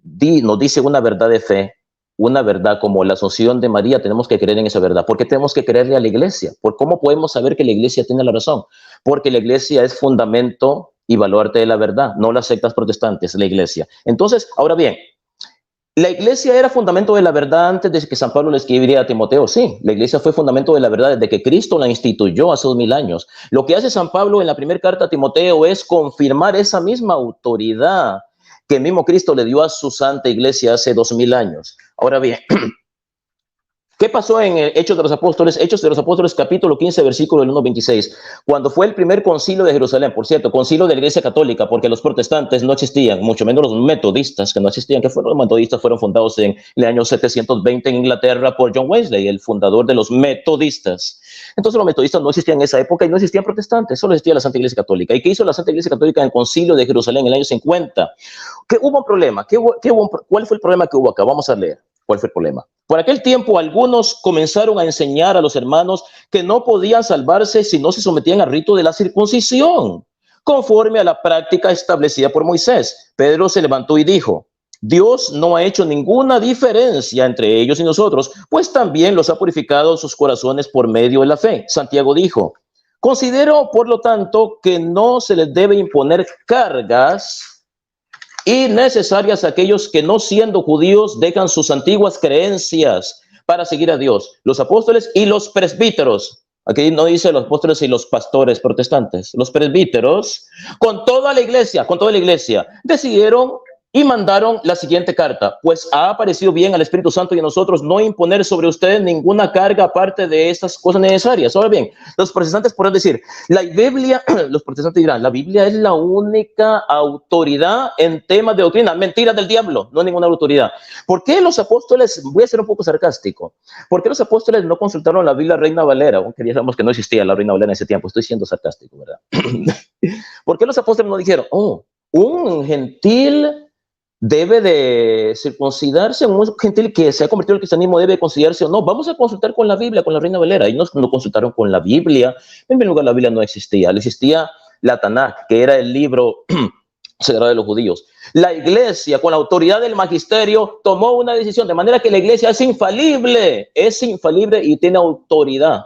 nos dice una verdad de fe, una verdad como la Asunción de María, tenemos que creer en esa verdad. ¿Por qué tenemos que creerle a la iglesia? ¿Por cómo podemos saber que la iglesia tiene la razón? Porque la iglesia es fundamento y baluarte de la verdad, no las sectas protestantes, la iglesia. Entonces, ahora bien, ¿la iglesia era fundamento de la verdad antes de que San Pablo le escribiría a Timoteo? Sí, la iglesia fue fundamento de la verdad desde que Cristo la instituyó hace 2000 años. Lo que hace San Pablo en la primera carta a Timoteo es confirmar esa misma autoridad que el mismo Cristo le dio a su santa iglesia hace 2000 años. Ahora bien, ¿Qué pasó en el Hechos de los Apóstoles? Hechos de los Apóstoles, capítulo 15, versículo del 1-26. Cuando fue el primer concilio de Jerusalén, por cierto, concilio de la Iglesia Católica, porque los protestantes no existían, mucho menos los metodistas, que no existían, que fueron los metodistas, fueron fundados en el año 720 en Inglaterra por John Wesley, el fundador de los metodistas. Entonces los metodistas no existían en esa época y no existían protestantes, solo existía la Santa Iglesia Católica. ¿Y qué hizo la Santa Iglesia Católica en el concilio de Jerusalén en el año 50? ¿Qué hubo un problema? ¿Cuál fue el problema que hubo acá? Vamos a leer. ¿Cuál fue el problema? Por aquel tiempo, algunos comenzaron a enseñar a los hermanos que no podían salvarse si no se sometían al rito de la circuncisión, conforme a la práctica establecida por Moisés. Pedro se levantó y dijo: Dios no ha hecho ninguna diferencia entre ellos y nosotros, pues también los ha purificado sus corazones por medio de la fe. Santiago dijo: considero, por lo tanto, que no se les debe imponer cargas innecesarias a aquellos que, no siendo judíos, dejan sus antiguas creencias para seguir a Dios. Los apóstoles y los presbíteros, aquí no dice los apóstoles y los pastores protestantes, los presbíteros, con toda la iglesia, decidieron y mandaron la siguiente carta: pues ha aparecido bien al Espíritu Santo y a nosotros no imponer sobre ustedes ninguna carga aparte de estas cosas necesarias. Ahora bien, los protestantes podrán decir, la Biblia, los protestantes dirán, la Biblia es la única autoridad en temas de doctrina. Mentira del diablo, no hay ninguna autoridad. ¿Por qué los apóstoles, voy a ser un poco sarcástico, por qué los apóstoles no consultaron la Biblia Reina Valera? Aunque dijéramos que no existía la Reina Valera en ese tiempo, estoy siendo sarcástico, ¿verdad? ¿Por qué los apóstoles no dijeron, un gentil debe de circuncidarse, un gentil que se ha convertido en el cristianismo debe considerarse o no? Vamos a consultar con la Biblia, con la Reina Valera. Y no consultaron con la Biblia. En primer lugar, la Biblia no existía. Existía la Tanaj, que era el libro sagrado de los judíos. La iglesia, con la autoridad del magisterio, tomó una decisión, de manera que la iglesia es infalible y tiene autoridad.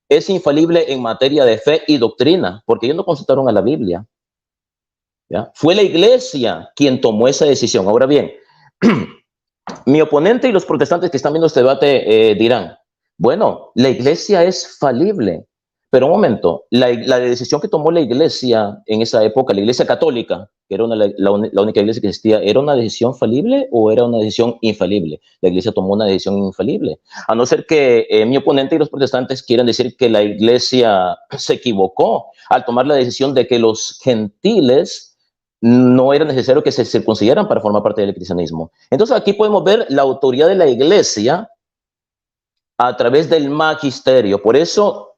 Es infalible en materia de fe y doctrina, porque ellos no consultaron a la Biblia. ¿Ya? Fue la iglesia quien tomó esa decisión. Ahora bien, mi oponente y los protestantes que están viendo este debate dirán, bueno, la iglesia es falible, pero un momento, la decisión que tomó la iglesia en esa época, la iglesia católica, que era la única iglesia que existía, ¿era una decisión falible o era una decisión infalible? La iglesia tomó una decisión infalible, a no ser que mi oponente y los protestantes quieran decir que la iglesia se equivocó al tomar la decisión de que los gentiles no era necesario que se circuncidaran para formar parte del cristianismo. Entonces aquí podemos ver la autoridad de la iglesia a través del magisterio. Por eso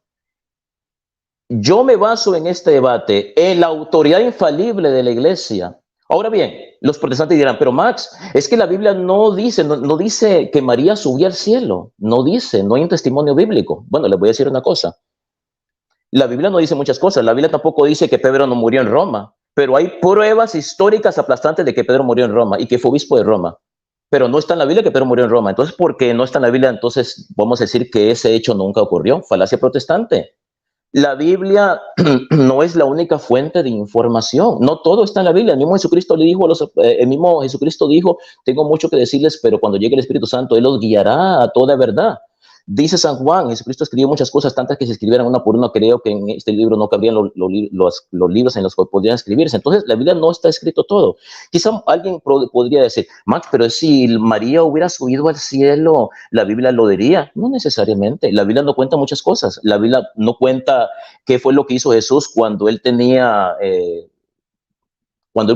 yo me baso en este debate en la autoridad infalible de la iglesia. Ahora bien, los protestantes dirán, pero Max, es que la Biblia no dice que María subía al cielo. No hay un testimonio bíblico. Bueno, les voy a decir una cosa. La Biblia no dice muchas cosas. La Biblia tampoco dice que Pedro no murió en Roma. Pero hay pruebas históricas aplastantes de que Pedro murió en Roma y que fue obispo de Roma. Pero no está en la Biblia que Pedro murió en Roma. Entonces, ¿por qué no está en la Biblia? Entonces, vamos a decir que ese hecho nunca ocurrió. Falacia protestante. La Biblia no es la única fuente de información. No todo está en la Biblia. El mismo Jesucristo dijo, tengo mucho que decirles, pero cuando llegue el Espíritu Santo, Él los guiará a toda verdad. Dice San Juan, Jesucristo escribió muchas cosas, tantas que se escribieran una por una. Creo que en este libro no cabrían los libros en los que podrían escribirse. Entonces, la Biblia no está escrito todo. Quizá alguien podría decir, Max, pero si María hubiera subido al cielo, ¿la Biblia lo diría? No necesariamente. La Biblia no cuenta muchas cosas. La Biblia no cuenta qué fue lo que hizo Jesús cuando él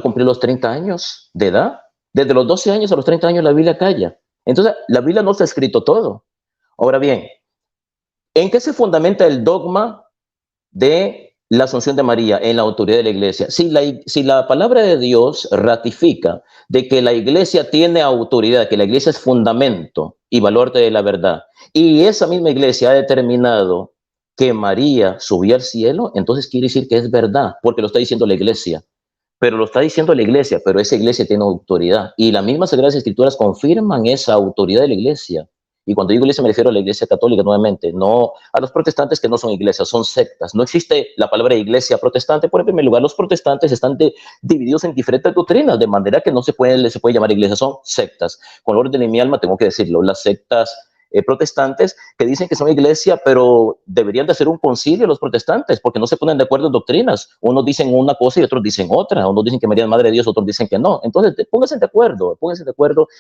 cumplió los 30 años de edad. Desde los 12 años a los 30 años la Biblia calla. Entonces, la Biblia no está escrito todo. Ahora bien, ¿en qué se fundamenta el dogma de la Asunción de María? En la autoridad de la iglesia. Si la palabra de Dios ratifica de que la iglesia tiene autoridad, que la iglesia es fundamento y baluarte de la verdad, y esa misma iglesia ha determinado que María subió al cielo, entonces quiere decir que es verdad, porque lo está diciendo la iglesia. Pero lo está diciendo la iglesia, pero esa iglesia tiene autoridad. Y las mismas Sagradas Escrituras confirman esa autoridad de la iglesia. Y cuando digo iglesia me refiero a la iglesia católica nuevamente, no a los protestantes que no son iglesias, son sectas. No existe la palabra iglesia protestante. Por en primer lugar, los protestantes están divididos en diferentes doctrinas, de manera que no se puede llamar iglesia, son sectas. Con el orden de mi alma tengo que decirlo, las sectas protestantes que dicen que son iglesia, pero deberían de hacer un concilio los protestantes, porque no se ponen de acuerdo en doctrinas. Unos dicen una cosa y otros dicen otra. Unos dicen que María es Madre de Dios, otros dicen que no. Entonces, pónganse de acuerdo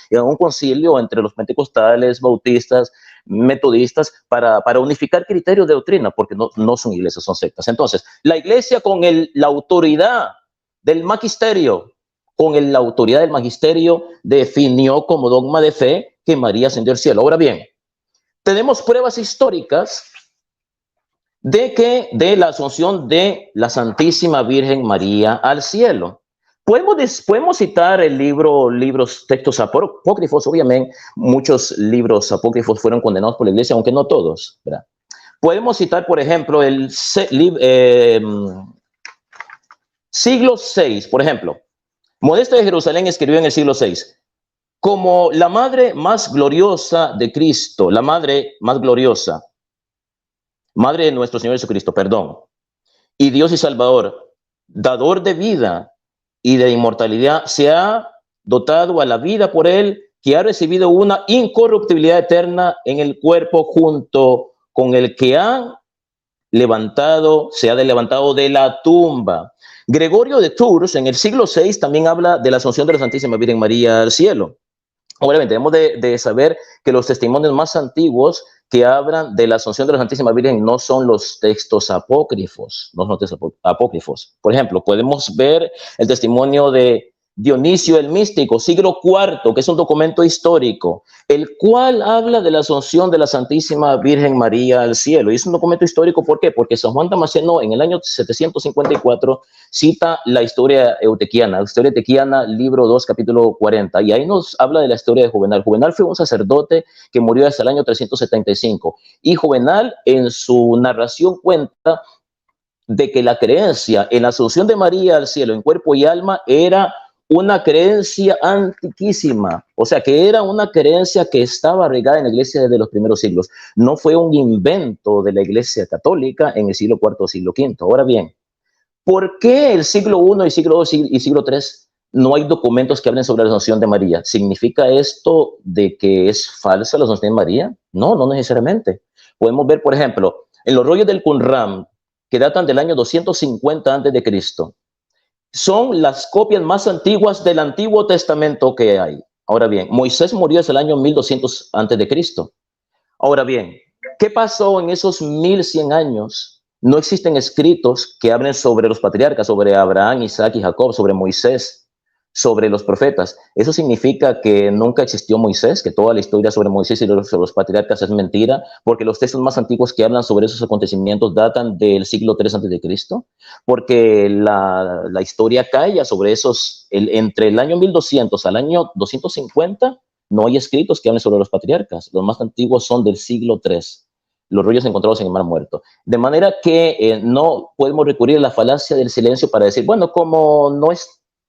y hagan un concilio entre los pentecostales, bautistas, metodistas, para unificar criterios de doctrina, porque no son iglesias, son sectas. Entonces, la iglesia con la autoridad del magisterio, la autoridad del magisterio, definió como dogma de fe que María ascendió al cielo. Ahora bien, tenemos pruebas históricas de la asunción de la Santísima Virgen María al cielo. Podemos citar textos apócrifos. Obviamente, muchos libros apócrifos fueron condenados por la iglesia, aunque no todos, ¿verdad? Podemos citar, por ejemplo, el siglo VI, por ejemplo. Modesta de Jerusalén escribió en el siglo VI: como la madre más gloriosa de Cristo, la madre más gloriosa, madre de nuestro Señor Jesucristo, perdón, y Dios y Salvador, dador de vida y de inmortalidad, se ha dotado a la vida por él, que ha recibido una incorruptibilidad eterna en el cuerpo, junto con el que se ha levantado de la tumba. Gregorio de Tours, en el siglo VI, también habla de la asunción de la Santísima Virgen María al cielo. Obviamente, debemos de saber que los testimonios más antiguos que hablan de la asunción de la Santísima Virgen no son los textos apócrifos, no son los textos apócrifos. Por ejemplo, podemos ver el testimonio de Dionisio el Místico, siglo IV, que es un documento histórico, el cual habla de la asunción de la Santísima Virgen María al cielo. Y es un documento histórico, ¿por qué? Porque San Juan Damasceno, en el año 754, cita la historia eutequiana, libro 2, capítulo 40, y ahí nos habla de la historia de Juvenal. Juvenal fue un sacerdote que murió hasta el año 375, y Juvenal en su narración cuenta de que la creencia en la asunción de María al cielo en cuerpo y alma era una creencia antiquísima, o sea, que era una creencia que estaba arraigada en la iglesia desde los primeros siglos. No fue un invento de la iglesia católica en el siglo IV o siglo V. Ahora bien, ¿por qué el siglo I y siglo II y siglo III no hay documentos que hablen sobre la asunción de María? ¿Significa esto de que es falsa la asunción de María? No, no necesariamente. Podemos ver, por ejemplo, en los rollos del Qumran, que datan del año 250 a.C., son las copias más antiguas del Antiguo Testamento que hay. Ahora bien, Moisés murió hasta el año 1200 a.C. Ahora bien, ¿qué pasó en esos 1100 años? No existen escritos que hablen sobre los patriarcas, sobre Abraham, Isaac y Jacob, sobre Moisés, sobre los profetas. Eso significa que nunca existió Moisés, que toda la historia sobre Moisés y los patriarcas es mentira, porque los textos más antiguos que hablan sobre esos acontecimientos datan del siglo III a.C., porque la historia calla sobre esos, entre el año 1200 al año 250, no hay escritos que hablen sobre los patriarcas. Los más antiguos son del siglo III. Los rollos encontrados en el Mar Muerto. De manera que no podemos recurrir a la falacia del silencio para decir, bueno, como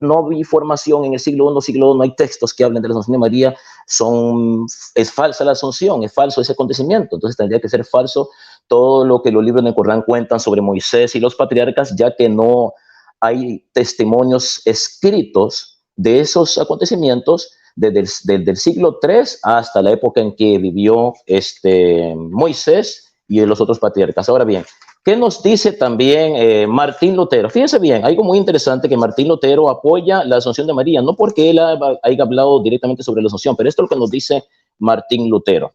no vi formación en el siglo I, no hay textos que hablen de la Asunción de María, es falsa la Asunción, es falso ese acontecimiento. Entonces tendría que ser falso todo lo que los libros del Corán cuentan sobre Moisés y los patriarcas, ya que no hay testimonios escritos de esos acontecimientos desde el siglo III hasta la época en que vivió Moisés y los otros patriarcas. Ahora bien, ¿qué nos dice también Martín Lutero? Fíjense bien, algo muy interesante, que Martín Lutero apoya la Asunción de María, no porque él haya hablado directamente sobre la Asunción, pero esto es lo que nos dice Martín Lutero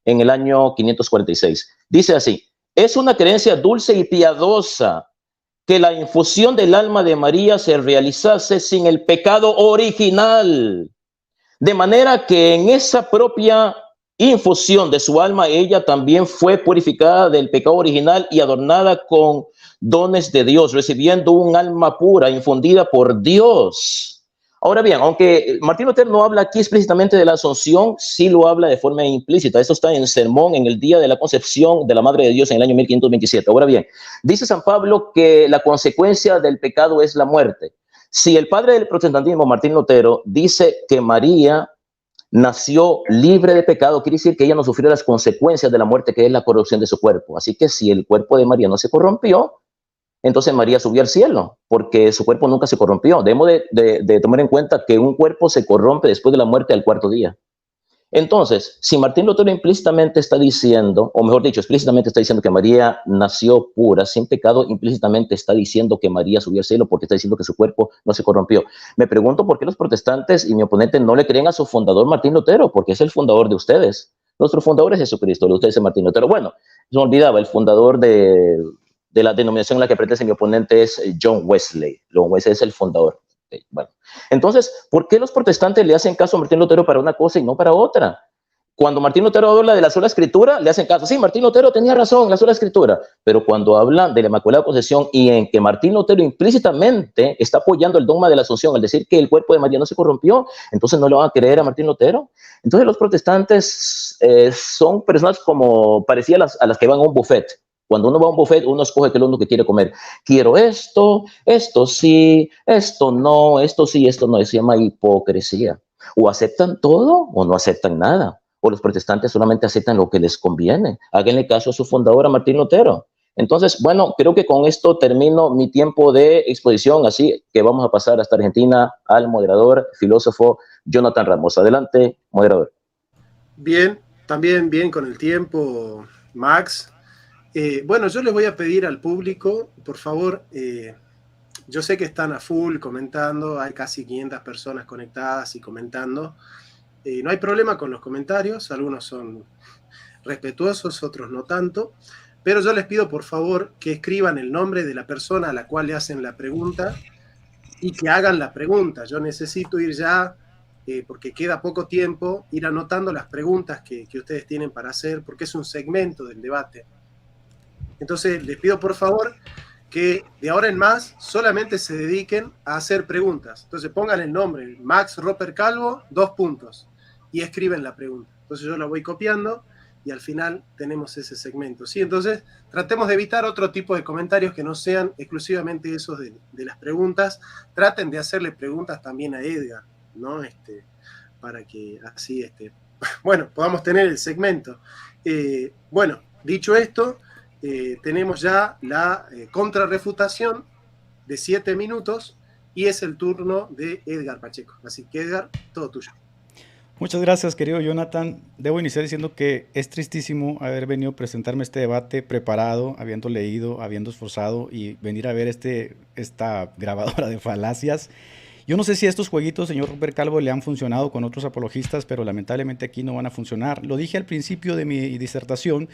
en el año 546. Dice así: es una creencia dulce y piadosa que la infusión del alma de María se realizase sin el pecado original, de manera que en esa propia infusión de su alma ella también fue purificada del pecado original y adornada con dones de Dios, recibiendo un alma pura infundida por Dios. Ahora bien, aunque Martín Lutero no habla aquí explícitamente de la Asunción, sí lo habla de forma implícita. Esto está en Sermón en el día de la concepción de la Madre de Dios en el año 1527. Ahora bien, dice San Pablo que la consecuencia del pecado es la muerte. Si el padre del protestantismo, Martín Lutero, dice que María nació libre de pecado, quiere decir que ella no sufrió las consecuencias de la muerte, que es la corrupción de su cuerpo. Así que si el cuerpo de María no se corrompió, entonces María subió al cielo, porque su cuerpo nunca se corrompió. Debemos de tomar en cuenta que un cuerpo se corrompe después de la muerte al cuarto día. Entonces, si Martín Lutero implícitamente está diciendo, o mejor dicho, explícitamente está diciendo que María nació pura, sin pecado, implícitamente está diciendo que María subió al cielo porque está diciendo que su cuerpo no se corrompió. Me pregunto por qué los protestantes y mi oponente no le creen a su fundador Martín Lutero, porque es el fundador de ustedes. Nuestro fundador es Jesucristo, de ustedes es Martín Lutero. Bueno, se me olvidaba, el fundador de la denominación a la que pertenece mi oponente es John Wesley. John Wesley es el fundador. Bueno, entonces, ¿por qué los protestantes le hacen caso a Martín Lutero para una cosa y no para otra? Cuando Martín Lutero habla de la sola escritura, le hacen caso. Sí, Martín Lutero tenía razón, la sola escritura. Pero cuando habla de la Inmaculada Concepción y en que Martín Lutero implícitamente está apoyando el dogma de la Asunción, al decir que el cuerpo de María no se corrompió, entonces no le van a creer a Martín Lutero. Entonces los protestantes son personas como parecidas a las que van a un buffet. Cuando uno va a un buffet, uno escoge qué es lo que quiere comer. Quiero esto, esto sí, esto no, esto sí, esto no. Eso se llama hipocresía. O aceptan todo o no aceptan nada. O los protestantes solamente aceptan lo que les conviene. Háganle caso a su fundador, a Martín Lutero. Entonces, bueno, creo que con esto termino mi tiempo de exposición, así que vamos a pasar hasta Argentina al moderador, filósofo Jonathan Ramos. Adelante, moderador.
Bien, también bien con el tiempo, Max. Bueno, yo les voy a pedir al público, por favor, yo sé que están a full comentando, hay casi 500 personas conectadas y comentando. No hay problema con los comentarios, algunos son respetuosos, otros no tanto, pero yo les pido por favor que escriban el nombre de la persona a la cual le hacen la pregunta y que hagan la pregunta. Yo necesito ir ya, porque queda poco tiempo, ir anotando las preguntas que ustedes tienen para hacer, porque es un segmento del debate. Entonces, les pido por favor que de ahora en más solamente se dediquen a hacer preguntas. Entonces, pongan el nombre, Max Roper Calvo, 2 puntos, y escriben la pregunta. Entonces, yo la voy copiando y al final tenemos ese segmento. ¿Sí? Entonces, tratemos de evitar otro tipo de comentarios que no sean exclusivamente esos de las preguntas. Traten de hacerle preguntas también a Edgar, ¿no? Para que así, bueno, podamos tener el segmento. Bueno, dicho esto, tenemos ya la contrarrefutación de 7 minutos y es el turno de Edgar Pacheco. Así que Edgar, todo tuyo.
Muchas gracias, querido Jonathan. Debo iniciar diciendo que es tristísimo haber venido a presentarme este debate preparado, habiendo leído, habiendo esforzado y venir a ver esta grabadora de falacias. Yo no sé si estos jueguitos, señor Robert Calvo, le han funcionado con otros apologistas, pero lamentablemente aquí no van a funcionar. Lo dije al principio de mi disertación,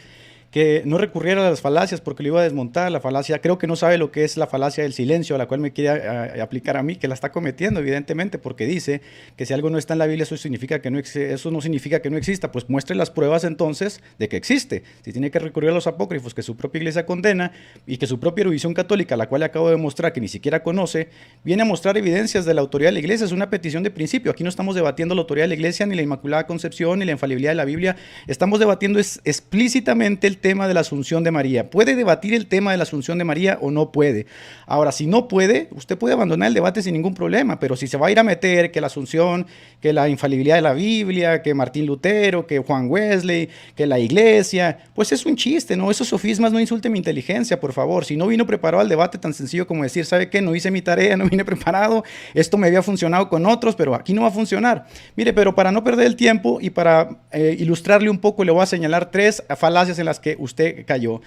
que no recurriera a las falacias porque lo iba a desmontar. La falacia, creo que no sabe lo que es la falacia del silencio, a la cual me quiere aplicar a mí, que la está cometiendo evidentemente, porque dice que si algo no está en la Biblia, eso no significa que no exista. Pues muestre las pruebas entonces de que existe. Si tiene que recurrir a los apócrifos que su propia iglesia condena y que su propia erudición católica, la cual le acabo de mostrar que ni siquiera conoce, viene a mostrar evidencias de la autoridad de la iglesia. Es una petición de principio. Aquí no estamos debatiendo la autoridad de la iglesia, ni la Inmaculada Concepción, ni la infalibilidad de la Biblia. Estamos debatiendo explícitamente el tema de la Asunción de María. ¿Puede debatir el tema de la Asunción de María o no puede? Ahora, si no puede, usted puede abandonar el debate sin ningún problema, pero si se va a ir a meter que la Asunción, que la infalibilidad de la Biblia, que Martín Lutero, que Juan Wesley, que la iglesia, pues es un chiste, ¿no? Esos sofismas no insulten mi inteligencia, por favor. Si no vino preparado al debate tan sencillo como decir, ¿sabe qué? No hice mi tarea, no vine preparado, esto me había funcionado con otros, pero aquí no va a funcionar. Mire, pero para no perder el tiempo y para ilustrarle un poco, le voy a señalar 3 falacias en las que usted cayó.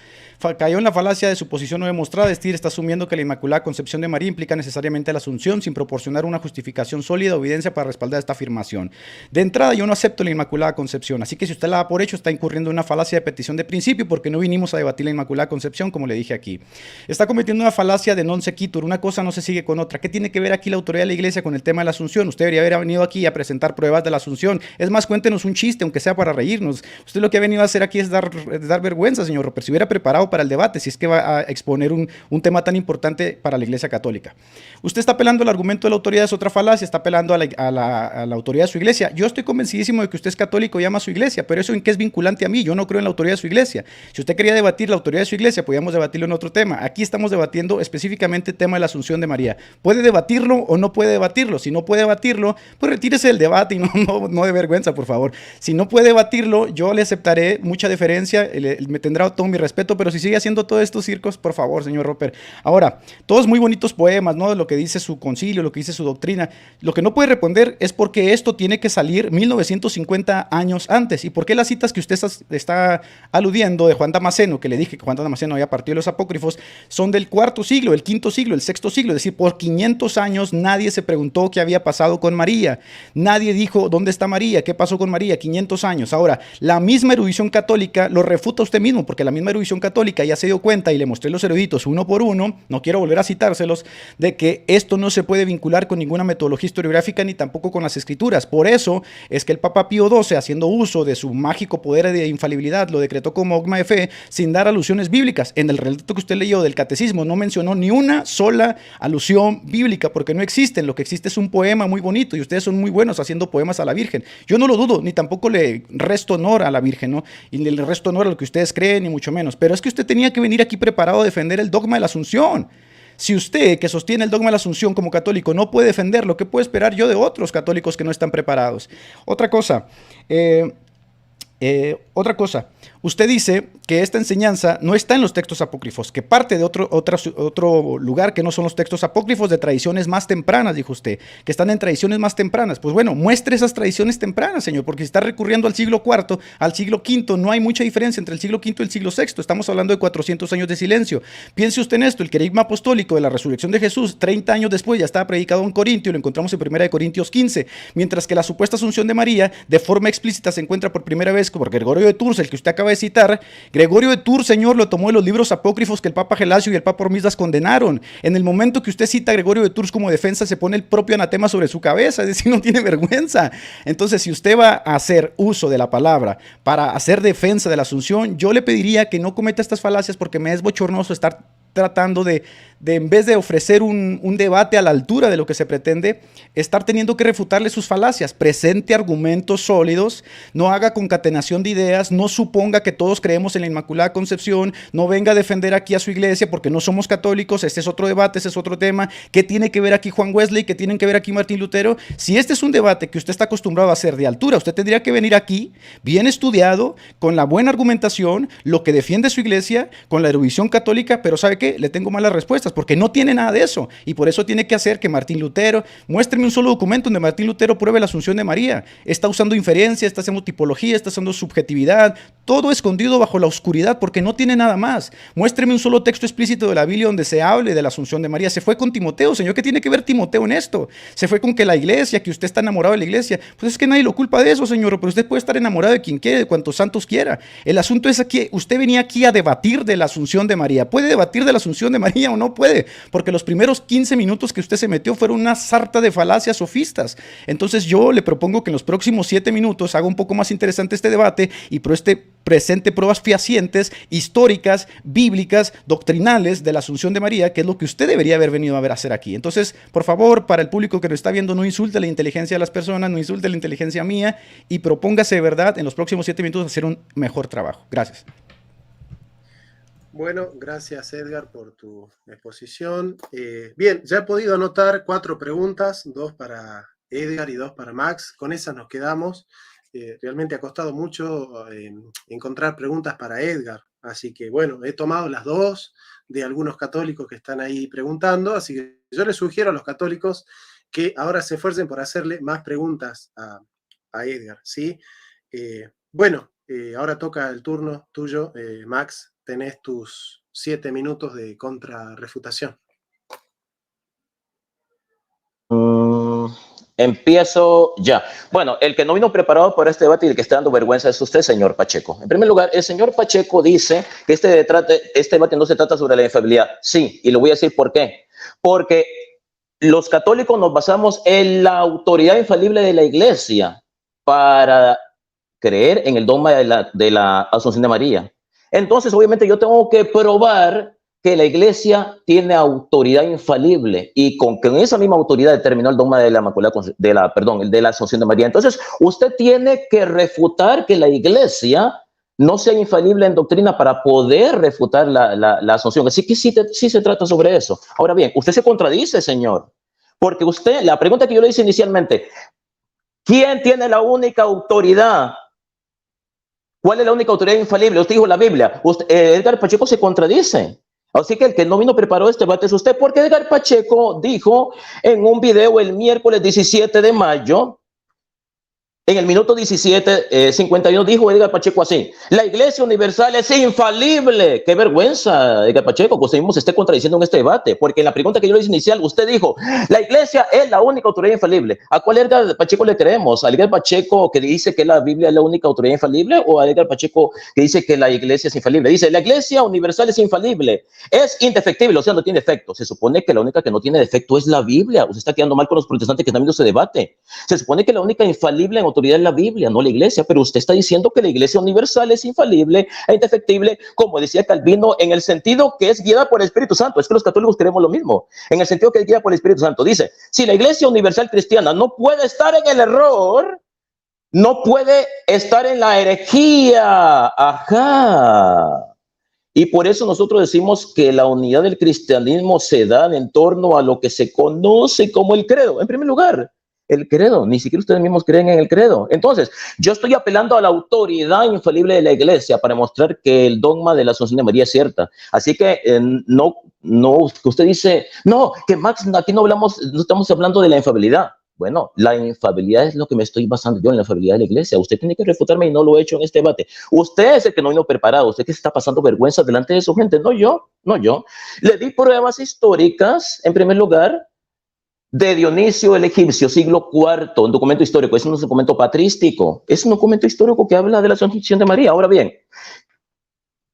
Cayó en la falacia de su posición no demostrada, es decir, está asumiendo que la Inmaculada Concepción de María implica necesariamente la Asunción sin proporcionar una justificación sólida o evidencia para respaldar esta afirmación. De entrada, yo no acepto la Inmaculada Concepción, así que si usted la da por hecho, está incurriendo en una falacia de petición de principio porque no vinimos a debatir la Inmaculada Concepción, como le dije aquí. Está cometiendo una falacia de non sequitur, una cosa no se sigue con otra. ¿Qué tiene que ver aquí la autoridad de la iglesia con el tema de la Asunción? Usted debería haber venido aquí a presentar pruebas de la Asunción. Es más, cuéntenos un chiste, aunque sea para reírnos. Usted lo que ha venido a hacer aquí es dar vergüenza, señor Roper. Si hubiera preparado para el debate, si es que va a exponer un tema tan importante para la Iglesia Católica. Usted está apelando al argumento de la autoridad, es otra falacia, está apelando a la autoridad de su iglesia. Yo estoy convencidísimo de que usted es católico y ama a su iglesia, pero eso en qué es vinculante a mí. Yo no creo en la autoridad de su iglesia. Si usted quería debatir la autoridad de su iglesia, podíamos debatirlo en otro tema. Aquí estamos debatiendo específicamente el tema de la Asunción de María. ¿Puede debatirlo o no puede debatirlo? Si no puede debatirlo, pues retírese del debate y no de vergüenza, por favor. Si no puede debatirlo, yo le aceptaré mucha deferencia, me tendrá todo mi respeto, pero si sigue haciendo todos estos circos, por favor, señor Roper. Ahora, todos muy bonitos poemas, ¿no? De lo que dice su concilio, lo que dice su doctrina. Lo que no puede responder es porque esto tiene que salir 1950 años antes. ¿Y por qué las citas que usted está aludiendo de Juan Damasceno, que le dije que Juan Damasceno había partido los apócrifos, son del IV siglo, el V siglo, el VI siglo? Es decir, por 500 años nadie se preguntó qué había pasado con María. Nadie dijo, ¿dónde está María? ¿Qué pasó con María? 500 años. Ahora, la misma erudición católica lo refuta usted mismo, porque la misma erudición católica ya se dio cuenta, y le mostré los eruditos uno por uno, no quiero volver a citárselos, de que esto no se puede vincular con ninguna metodología historiográfica ni tampoco con las escrituras. Por eso es que el Papa Pío XII, haciendo uso de su mágico poder de infalibilidad, lo decretó como dogma de fe sin dar alusiones bíblicas. En el relato que usted leyó del catecismo no mencionó ni una sola alusión bíblica, porque no existen. Lo que existe es un poema muy bonito, y ustedes son muy buenos haciendo poemas a la Virgen. Yo no lo dudo, ni tampoco le resto honor a la Virgen, ¿no? Y ni le resto honor a lo que ustedes creen, ni mucho menos. Pero es que usted tenía que venir aquí preparado a defender el dogma de la Asunción. Si usted, que sostiene el dogma de la Asunción como católico, no puede defenderlo, ¿qué puedo esperar yo de otros católicos que no están preparados? Otra cosa, usted dice que esta enseñanza no está en los textos apócrifos, que parte de otro lugar que no son los textos apócrifos, de tradiciones más tempranas, dijo usted, que están en tradiciones más tempranas. Pues bueno, muestre esas tradiciones tempranas, señor, porque si está recurriendo al siglo IV, al siglo V, no hay mucha diferencia entre el siglo V y el siglo VI. Estamos hablando de 400 años de silencio. Piense usted en esto: el querigma apostólico de la resurrección de Jesús, 30 años después, ya estaba predicado en Corintio, y lo encontramos en 1 Corintios 15, mientras que la supuesta asunción de María, de forma explícita, se encuentra por primera vez por Gregorio de Tours, el que usted acaba de citar. Gregorio de Tours, señor, lo tomó de los libros apócrifos que el Papa Gelasio y el Papa Hormisdas condenaron. En el momento que usted cita a Gregorio de Tours como defensa, se pone el propio anatema sobre su cabeza, es decir, no tiene vergüenza. Entonces, si usted va a hacer uso de la palabra para hacer defensa de la Asunción, yo le pediría que no cometa estas falacias, porque me es bochornoso estar tratando de en vez de ofrecer un debate a la altura de lo que se pretende, estar teniendo que refutarle sus falacias. Presente argumentos sólidos, no haga concatenación de ideas, no suponga que todos creemos en la Inmaculada Concepción, no venga a defender aquí a su iglesia porque no somos católicos. Este es otro debate, ese es otro tema. ¿Qué tiene que ver aquí Juan Wesley? ¿Qué tienen que ver aquí Martín Lutero? Si este es un debate que usted está acostumbrado a hacer de altura, usted tendría que venir aquí bien estudiado, con la buena argumentación, lo que defiende su iglesia, con la erudición católica. Pero ¿sabe qué? Le tengo malas respuestas, porque no tiene nada de eso, y por eso tiene que hacer que Martín Lutero, muéstreme un solo documento donde Martín Lutero pruebe la Asunción de María. Está usando inferencia, está haciendo tipología, está usando subjetividad, todo escondido bajo la oscuridad, porque no tiene nada más. Muéstreme un solo texto explícito de la Biblia donde se hable de la Asunción de María. Se fue con Timoteo, señor. ¿Qué tiene que ver Timoteo en esto? Se fue con que la iglesia, que usted está enamorado de la iglesia. Pues es que nadie lo culpa de eso, señor, pero usted puede estar enamorado de quien quiere, de cuantos santos quiera. El asunto es que usted venía aquí a debatir de la Asunción de María. ¿Puede debatir de la Asunción de María o no puede? Porque los primeros 15 minutos que usted se metió fueron una sarta de falacias sofistas. Entonces yo le propongo que en los próximos 7 minutos haga un poco más interesante este debate y presente pruebas fehacientes, históricas, bíblicas, doctrinales de la Asunción de María, que es lo que usted debería haber venido a hacer aquí. Entonces, por favor, para el público que nos está viendo, no insulte la inteligencia de las personas, no insulte la inteligencia mía, y propóngase de verdad en los próximos 7 minutos hacer un mejor trabajo. Gracias.
Bueno, gracias Edgar por tu exposición. Bien, ya he podido anotar 4 preguntas, 2 para Edgar y 2 para Max. Con esas nos quedamos. Realmente ha costado mucho encontrar preguntas para Edgar. Así que bueno, he tomado las 2 de algunos católicos que están ahí preguntando. Así que yo les sugiero a los católicos que ahora se esfuercen por hacerle más preguntas a Edgar, ¿sí? Bueno, ahora toca el turno tuyo, Max. Tenés tus 7 minutos de contrarrefutación.
Empiezo ya. Bueno, el que no vino preparado para este debate y el que está dando vergüenza es usted, señor Pacheco. En primer lugar, el señor Pacheco dice que este debate no se trata sobre la infalibilidad. Sí, y le voy a decir por qué. Porque los católicos nos basamos en la autoridad infalible de la Iglesia para creer en el dogma de la Asunción de María. Entonces, obviamente, yo tengo que probar que la Iglesia tiene autoridad infalible, y con esa misma autoridad determinó el dogma de la Asunción de María. Entonces, usted tiene que refutar que la Iglesia no sea infalible en doctrina para poder refutar la Asunción. Así que sí se trata sobre eso. Ahora bien, usted se contradice, señor, porque la pregunta que yo le hice inicialmente, ¿quién tiene la única autoridad ¿Cuál es la única autoridad infalible? Usted dijo la Biblia. Edgar Pacheco se contradice. Así que el que no vino preparado este debate es usted, porque Edgar Pacheco dijo en un video el miércoles 17 de mayo, en el minuto 17:51, dijo Edgar Pacheco así: la Iglesia Universal es infalible. Qué vergüenza, Edgar Pacheco, que usted mismo se esté contradiciendo en este debate, porque en la pregunta que yo le hice inicial, usted dijo, la Iglesia es la única autoridad infalible. ¿A cuál Edgar Pacheco le creemos? ¿A Edgar Pacheco que dice que la Biblia es la única autoridad infalible, o a Edgar Pacheco que dice que la Iglesia es infalible? Dice, la Iglesia Universal es infalible, es indefectible, o sea, no tiene defecto. Se supone que la única que no tiene defecto es la Biblia. Usted está quedando mal con los protestantes que están viendo ese debate. Se supone que la única infalible en autoridad es la Biblia, no la Iglesia, pero usted está diciendo que la Iglesia Universal es infalible e indefectible, como decía Calvino, en el sentido que es guiada por el Espíritu Santo. Es que los católicos creemos lo mismo, en el sentido que es guiada por el Espíritu Santo. Dice, si la Iglesia Universal Cristiana no puede estar en el error, no puede estar en la herejía. Ajá. Y por eso nosotros decimos que la unidad del cristianismo se da en torno a lo que se conoce como el credo. En primer lugar, el credo, ni siquiera ustedes mismos creen en el credo. Entonces, yo estoy apelando a la autoridad infalible de la Iglesia para mostrar que el dogma de la Asunción de María es cierta. Así que no, usted dice, no, que Max, aquí no estamos hablando de la infalibilidad. Bueno, la infalibilidad es lo que me estoy basando yo en la infalibilidad de la Iglesia. Usted tiene que refutarme y no lo he hecho en este debate. Usted es el que no vino preparado, usted que se está pasando vergüenza delante de su gente, no yo. Le di pruebas históricas, en primer lugar, de Dionisio el Egipcio, siglo IV, un documento histórico. Es un documento patrístico, es un documento histórico que habla de la Asunción de María. Ahora bien,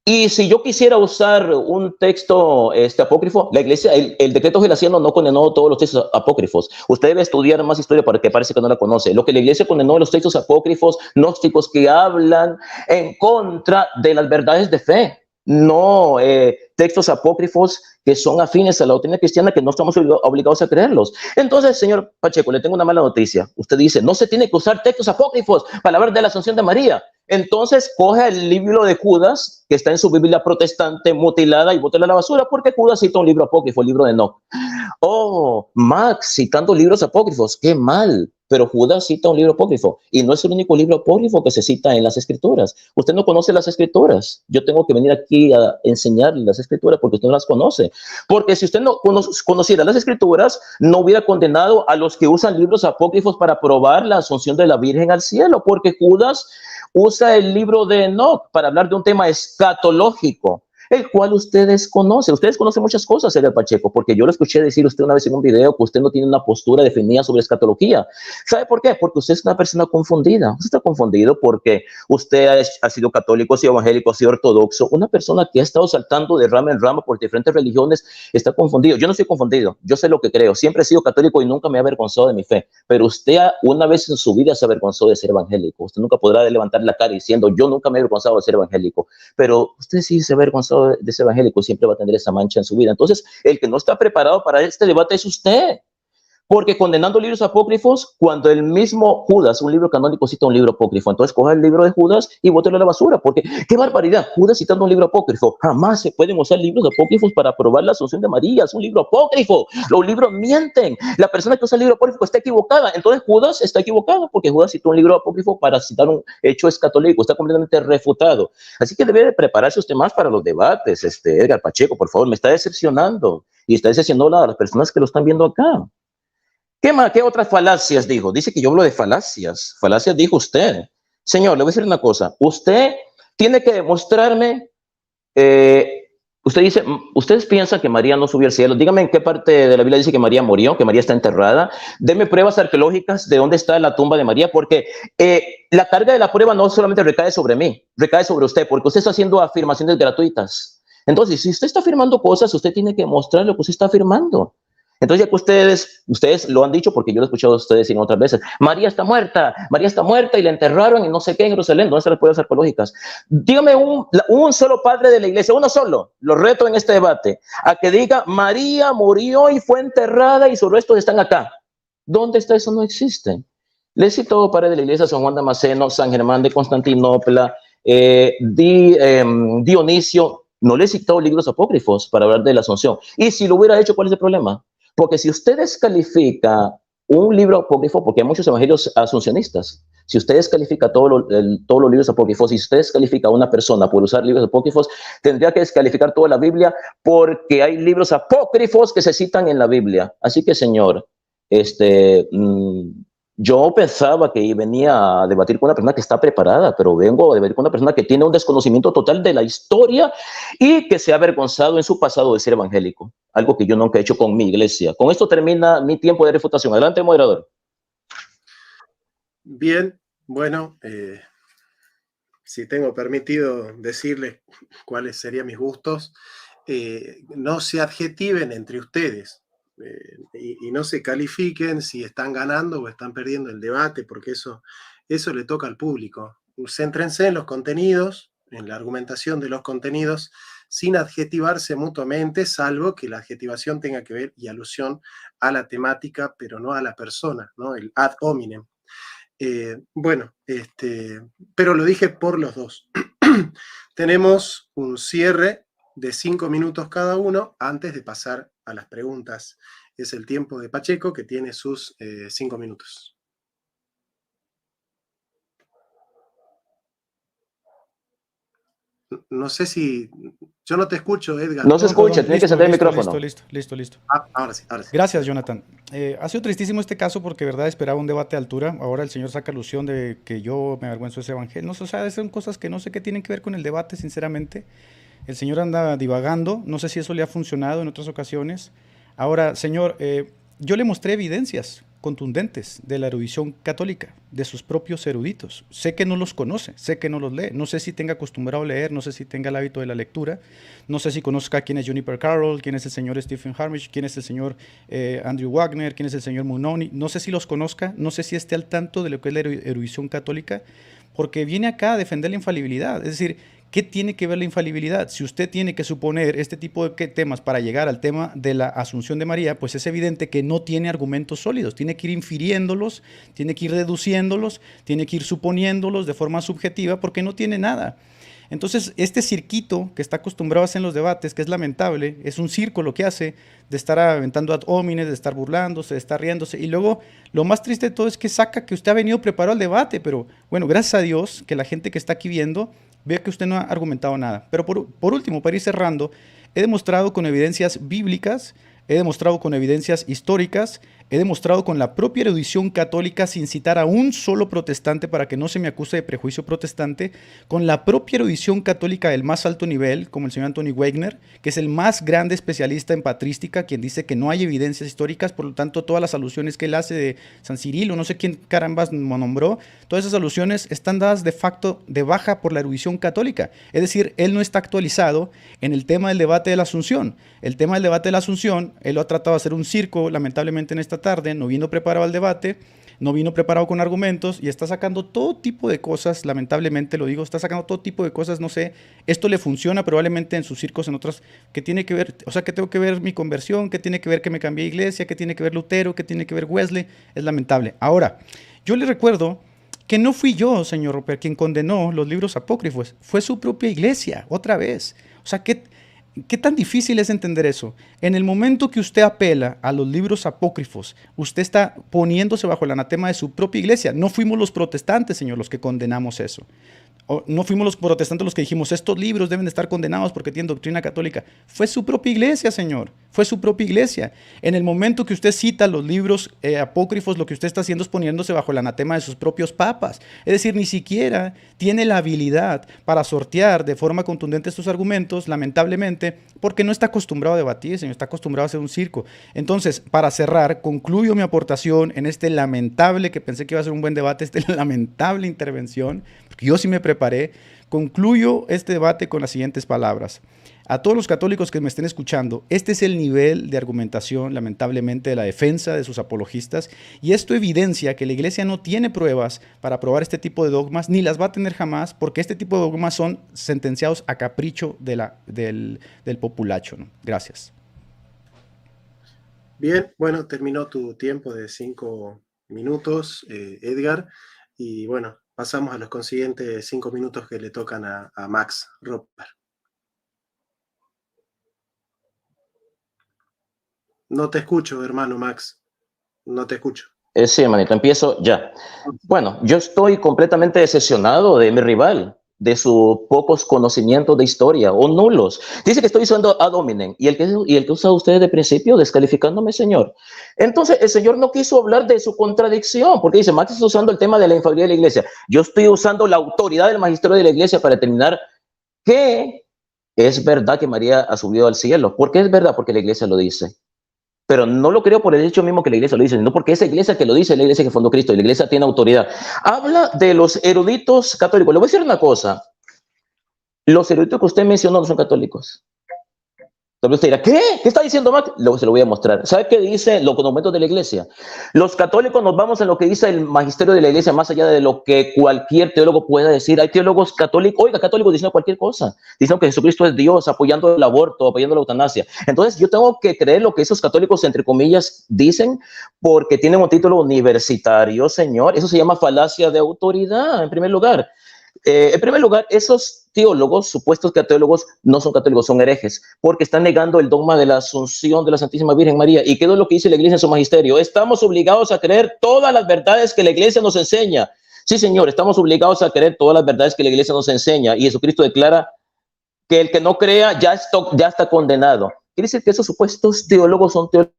y si yo quisiera usar un texto apócrifo, la Iglesia, el decreto gelasiano no condenó todos los textos apócrifos. Usted debe estudiar más historia porque parece que no la conoce. Lo que la Iglesia condenó de los textos apócrifos, gnósticos, que hablan en contra de las verdades de fe. No textos apócrifos que son afines a la doctrina cristiana, que no estamos obligados a creerlos. Entonces, señor Pacheco, le tengo una mala noticia. Usted dice, no se tiene que usar textos apócrifos para hablar de la Asunción de María. Entonces, coja el libro de Judas, que está en su Biblia protestante mutilada, y bótela a la basura, porque Judas cita un libro apócrifo, el libro de Enoch. Oh, Max, citando libros apócrifos, qué mal. Pero Judas cita un libro apócrifo, y no es el único libro apócrifo que se cita en las Escrituras. Usted no conoce las Escrituras. Yo tengo que venir aquí a enseñarle las Escrituras porque usted no las conoce. Porque si usted no conociera las Escrituras, no hubiera condenado a los que usan libros apócrifos para probar la asunción de la Virgen al cielo, porque Judas usa el libro de Enoch para hablar de un tema escatológico, el cual ustedes conocen. Ustedes conocen muchas cosas, Edgar Pacheco, porque yo lo escuché decir usted una vez en un video que usted no tiene una postura definida sobre escatología. ¿Sabe por qué? Porque usted es una persona confundida. Usted está confundido porque usted ha sido católico, ha sido evangélico, ha sido ortodoxo. Una persona que ha estado saltando de rama en rama por diferentes religiones está confundido. Yo no estoy confundido. Yo sé lo que creo. Siempre he sido católico y nunca me he avergonzado de mi fe. Pero usted una vez en su vida se avergonzó de ser evangélico. Usted nunca podrá levantar la cara diciendo, yo nunca me he avergonzado de ser evangélico. Pero usted sí se avergonzó de ser evangélico, siempre va a tener esa mancha en su vida. Entonces, el que no está preparado para este debate es usted. Porque condenando libros apócrifos, cuando el mismo Judas, un libro canónico, cita un libro apócrifo, entonces coja el libro de Judas y bótelo a la basura, porque qué barbaridad, Judas citando un libro apócrifo. Jamás se pueden usar libros apócrifos para probar la Asunción de María. Es un libro apócrifo, los libros mienten. La persona que usa el libro apócrifo está equivocada. Entonces Judas está equivocado porque Judas citó un libro apócrifo para citar un hecho escatólico. Está completamente refutado. Así que debe de prepararse usted más para los debates. Edgar Pacheco, por favor, me está decepcionando y está decepcionando a las personas que lo están viendo acá. ¿Qué otras falacias dijo? Dice que yo hablo de falacias. Falacias dijo usted. Señor, le voy a decir una cosa. Usted tiene que demostrarme, usted dice, ustedes piensan que María no subió al cielo. Dígame en qué parte de la Biblia dice que María murió, que María está enterrada. Deme pruebas arqueológicas de dónde está la tumba de María, porque la carga de la prueba no solamente recae sobre mí, recae sobre usted, porque usted está haciendo afirmaciones gratuitas. Entonces, si usted está afirmando cosas, usted tiene que mostrar lo que usted está afirmando. Entonces, ya que ustedes lo han dicho, porque yo lo he escuchado a ustedes decir otras veces, María está muerta y la enterraron y no sé qué en Jerusalén. ¿Dónde están las pruebas arqueológicas? Dígame un solo padre de la iglesia, uno solo, lo reto en este debate, a que diga, María murió y fue enterrada y sus restos están acá. ¿Dónde está eso? No existe. Les cito padre de la iglesia, San Juan Damasceno, San Germán de Constantinopla, Dionisio. No le he citado libros apócrifos para hablar de la Asunción. Y si lo hubiera hecho, ¿cuál es el problema? Porque si usted descalifica un libro apócrifo, porque hay muchos evangelios asuncionistas, Si usted descalifica todos los libros apócrifos, y si usted descalifica a una persona por usar libros apócrifos, tendría que descalificar toda la Biblia, porque hay libros apócrifos que se citan en la Biblia. Así que, señor, yo pensaba que venía a debatir con una persona que está preparada, pero vengo a debatir con una persona que tiene un desconocimiento total de la historia y que se ha avergonzado en su pasado de ser evangélico, algo que yo nunca he hecho con mi iglesia. Con esto termina mi tiempo de refutación. Adelante, moderador.
Bien, bueno, si tengo permitido decirles cuáles serían mis gustos, no se adjetiven entre ustedes y no se califiquen si están ganando o están perdiendo el debate, porque eso le toca al público. Céntrense en los contenidos, en la argumentación de los contenidos, sin adjetivarse mutuamente, salvo que la adjetivación tenga que ver y alusión a la temática, pero no a la persona, ¿no? El ad hominem. Bueno, pero lo dije por los dos. Tenemos un cierre de 5 minutos cada uno antes de pasar a las preguntas. Es el tiempo de Pacheco, que tiene sus 5 minutos. No sé si... Yo no te escucho, Edgar.
No se escucha, tiene que encender el micrófono.
Listo.
Ahora sí, ahora sí.
Gracias, Jonathan. Ha sido tristísimo este caso porque, verdad, esperaba un debate a altura. Ahora el señor saca alusión de que yo me avergüenzo de ese evangelio. No sé, o sea, son cosas que no sé qué tienen que ver con el debate, sinceramente. El señor anda divagando. No sé si eso le ha funcionado en otras ocasiones. Ahora, señor, yo le mostré evidencias contundentes de la erudición católica, de sus propios eruditos. Sé que no los conoce, sé que no los lee, no sé si tenga acostumbrado a leer, no sé si tenga el hábito de la lectura, no sé si conozca quién es Juniper Carroll, quién es el señor Stephen Harmich, quién es el señor Andrew Wagner, quién es el señor Munoni, no sé si los conozca, no sé si esté al tanto de lo que es la erudición católica, porque viene acá a defender la infalibilidad, es decir, ¿qué tiene que ver la infalibilidad? Si usted tiene que suponer este tipo de temas para llegar al tema de la Asunción de María, pues es evidente que no tiene argumentos sólidos, tiene que ir infiriéndolos, tiene que ir deduciéndolos, tiene que ir suponiéndolos de forma subjetiva porque no tiene nada. Entonces, este cirquito que está acostumbrado a hacer en los debates, que es lamentable, es un circo lo que hace, de estar aventando ad hominem, de estar burlándose, de estar riéndose, y luego lo más triste de todo es que saca que usted ha venido preparado al debate, pero bueno, gracias a Dios que la gente que está aquí viendo ve que usted no ha argumentado nada. Pero por último, para ir cerrando, he demostrado con evidencias bíblicas, he demostrado con evidencias históricas, he demostrado con la propia erudición católica, sin citar a un solo protestante para que no se me acuse de prejuicio protestante, con la propia erudición católica del más alto nivel, como el señor Anthony Wagner, que es el más grande especialista en patrística, quien dice que no hay evidencias históricas, por lo tanto todas las alusiones que él hace de San Cirilo, no sé quién carambas nombró, todas esas alusiones están dadas de facto de baja por la erudición católica. Es decir, él no está actualizado en el tema del debate de la Asunción. El tema del debate de la Asunción, él lo ha tratado de hacer un circo, lamentablemente en esta tarde, no vino preparado al debate, no vino preparado con argumentos y está sacando todo tipo de cosas, lamentablemente lo digo, está sacando todo tipo de cosas, no sé, esto le funciona probablemente en sus circos, en otras, que tiene que ver, o sea, que tengo que ver mi conversión, que tiene que ver que me cambié de iglesia, que tiene que ver Lutero, que tiene que ver Wesley, es lamentable. Ahora, yo le recuerdo que no fui yo, señor Roper, quien condenó los libros apócrifos, fue su propia iglesia, otra vez. O sea, ¿qué tan difícil es entender eso? En el momento que usted apela a los libros apócrifos, usted está poniéndose bajo el anatema de su propia iglesia. No fuimos los protestantes, señor, los que condenamos eso. No fuimos los protestantes los que dijimos, estos libros deben de estar condenados porque tienen doctrina católica. Fue su propia iglesia, señor. Fue su propia iglesia. En el momento que usted cita los libros apócrifos, lo que usted está haciendo es poniéndose bajo el anatema de sus propios papas. Es decir, ni siquiera tiene la habilidad para sortear de forma contundente estos argumentos, lamentablemente, porque no está acostumbrado a debatir, señor. Está acostumbrado a hacer un circo. Entonces, para cerrar, concluyo mi aportación en este lamentable, que pensé que iba a ser un buen debate, esta lamentable intervención, porque yo sí me preparé. Concluyo este debate con las siguientes palabras. A todos los católicos que me estén escuchando, este es el nivel de argumentación, lamentablemente, de la defensa de sus apologistas, y esto evidencia que la Iglesia no tiene pruebas para probar este tipo de dogmas, ni las va a tener jamás, porque este tipo de dogmas son sentenciados a capricho del populacho, ¿no? Gracias.
Bien, bueno, terminó tu tiempo de 5 minutos, Edgar, y bueno, pasamos a los consiguientes 5 minutos que le tocan a Max Roper. No te escucho, hermano Max. No te escucho.
Sí, hermanito, empiezo ya. Bueno, yo estoy completamente decepcionado de mi rival, de sus pocos conocimientos de historia o nulos. Dice que estoy usando ad hominem y el que usa usted de principio descalificándome, señor. Entonces, el señor no quiso hablar de su contradicción porque dice, Max está usando el tema de la infalibilidad de la iglesia. Yo estoy usando la autoridad del magisterio de la iglesia para determinar que es verdad que María ha subido al cielo. ¿Por qué es verdad? Porque la iglesia lo dice. Pero no lo creo por el hecho mismo que la iglesia lo dice, sino porque esa iglesia que lo dice es la iglesia que fundó Cristo y la iglesia tiene autoridad. Habla de los eruditos católicos. Le voy a decir una cosa. Los eruditos que usted mencionó no son católicos. Tal vez usted dirá, ¿qué? ¿Qué está diciendo Max? Luego se lo voy a mostrar. ¿Sabe qué dice los documentos de la iglesia? Los católicos nos vamos en lo que dice el magisterio de la iglesia, más allá de lo que cualquier teólogo pueda decir. Hay teólogos católicos, oiga, católicos diciendo cualquier cosa. Dicen que Jesucristo es Dios, apoyando el aborto, apoyando la eutanasia. Entonces yo tengo que creer lo que esos católicos, entre comillas, dicen, porque tienen un título universitario, señor. Eso se llama falacia de autoridad, en primer lugar. En primer lugar, esos teólogos, supuestos teólogos, no son católicos, son herejes, porque están negando el dogma de la asunción de la Santísima Virgen María. ¿Y qué es lo que dice la iglesia en su magisterio? Estamos obligados a creer todas las verdades que la iglesia nos enseña. Sí, señor, estamos obligados a creer todas las verdades que la iglesia nos enseña. Y Jesucristo declara que el que no crea ya está condenado. Quiere decir que esos supuestos teólogos son teólogos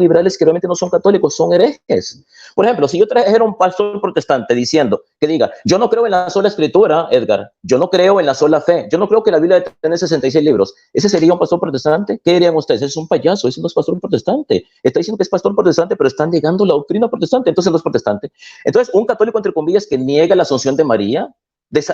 liberales que realmente no son católicos, son herejes. Por ejemplo, si yo trajera un pastor protestante diciendo que diga, yo no creo en la sola escritura, Edgar, yo no creo en la sola fe, yo no creo que la Biblia tiene 66 libros, ¿ese sería un pastor protestante? ¿Qué dirían ustedes? Es un payaso, ese no es pastor protestante. Está diciendo que es pastor protestante, pero está negando la doctrina protestante, entonces no es protestante. Entonces, un católico, entre comillas, que niega la asunción de María,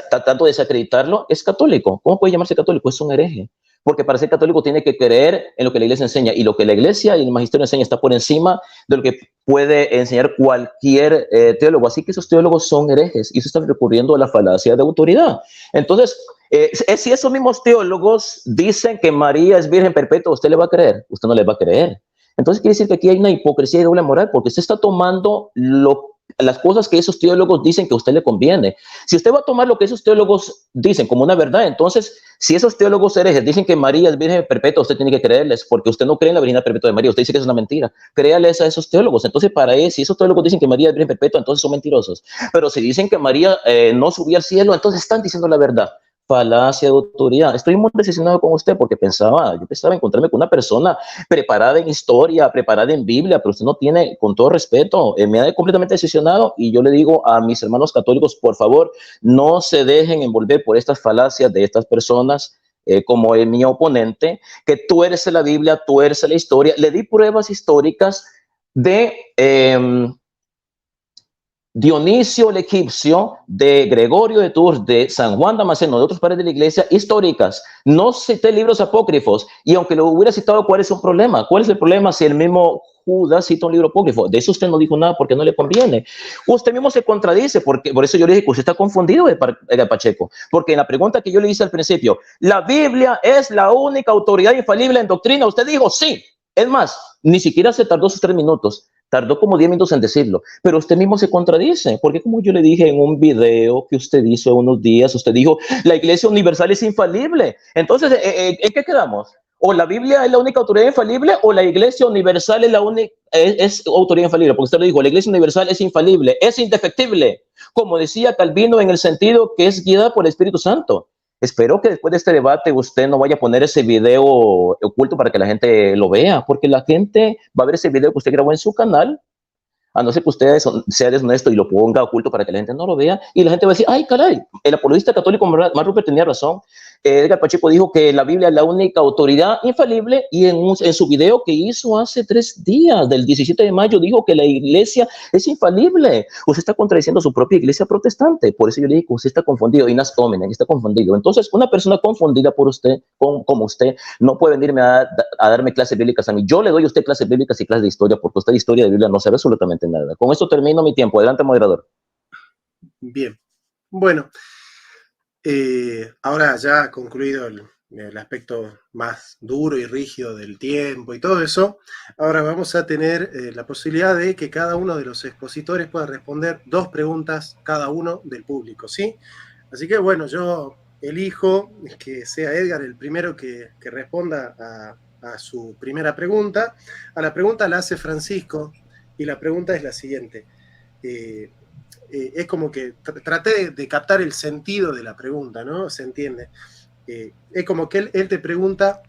tratando de desacreditarlo, es católico. ¿Cómo puede llamarse católico? Es un hereje. Porque para ser católico tiene que creer en lo que la iglesia enseña, y lo que la iglesia y el magisterio enseña está por encima de lo que puede enseñar cualquier teólogo. Así que esos teólogos son herejes y se están recurriendo a la falacia de autoridad. Entonces, si esos mismos teólogos dicen que María es virgen perpetua, ¿usted le va a creer? Usted no le va a creer. Entonces quiere decir que aquí hay una hipocresía y doble moral, porque usted está tomando las cosas que esos teólogos dicen que a usted le conviene. Si usted va a tomar lo que esos teólogos dicen como una verdad, entonces, si esos teólogos herejes dicen que María es virgen perpetua, usted tiene que creerles, porque usted no cree en la virginidad perpetua de María, usted dice que es una mentira. Créales a esos teólogos. Entonces, para él, si esos teólogos dicen que María es virgen perpetua, entonces son mentirosos. Pero si dicen que María no subió al cielo, entonces están diciendo la verdad. Falacia de autoridad. Estoy muy decepcionado con usted porque yo pensaba encontrarme con una persona preparada en historia, preparada en Biblia, pero usted no tiene, con todo respeto, me ha completamente decepcionado, y yo le digo a mis hermanos católicos, por favor, no se dejen envolver por estas falacias de estas personas, como mi oponente, que tuerce la Biblia, tuerce la historia. Le di pruebas históricas de Dionisio el Egipcio, de Gregorio de Tours, de San Juan Damasceno, de otros padres de la iglesia, históricas. No cité libros apócrifos, y aunque lo hubiera citado, ¿cuál es un problema? ¿Cuál es el problema si el mismo Judas cita un libro apócrifo? De eso usted no dijo nada porque no le conviene. Usted mismo se contradice, porque por eso yo le dije que usted está confundido, Edgar Pacheco, porque en la pregunta que yo le hice al principio, ¿la Biblia es la única autoridad infalible en doctrina? Usted dijo sí. Es más, ni siquiera se tardó sus 3 minutos. Tardó como 10 minutos en decirlo, pero usted mismo se contradice, porque como yo le dije en un video que usted hizo hace unos días, usted dijo, la Iglesia Universal es infalible. Entonces, ¿en qué quedamos? ¿O la Biblia es la única autoridad infalible, o la Iglesia Universal es la única es autoridad infalible? Porque usted lo dijo, la Iglesia Universal es infalible, es indefectible, como decía Calvino, en el sentido que es guiada por el Espíritu Santo. Espero que después de este debate usted no vaya a poner ese video oculto para que la gente lo vea, porque la gente va a ver ese video que usted grabó en su canal, a no ser que usted sea deshonesto y lo ponga oculto para que la gente no lo vea, y la gente va a decir, ay, caray, el apologista católico Mark Rupert tenía razón. Edgar Pacheco dijo que la Biblia es la única autoridad infalible, y en su video que hizo hace 3 días, del 17 de mayo, dijo que la iglesia es infalible. Usted está contradiciendo a su propia iglesia protestante. Por eso yo le digo que usted está confundido, y nas hominem, está confundido. Entonces, una persona confundida por usted, como usted, no puede venirme a darme clases bíblicas a mí. Yo le doy a usted clases bíblicas y clases de historia, porque usted de historia de Biblia no sabe absolutamente nada. Con esto termino mi tiempo. Adelante, moderador.
Bien. Bueno, ahora ya concluido el aspecto más duro y rígido del tiempo y todo eso, ahora vamos a tener la posibilidad de que cada uno de los expositores pueda responder 2 preguntas cada uno del público, ¿sí? Así que bueno, yo elijo que sea Edgar el primero que responda a su primera pregunta. A la pregunta la hace Francisco, Y la pregunta es la siguiente. Es como que traté de captar el sentido de la pregunta, ¿no? ¿Se entiende? Es como que él te pregunta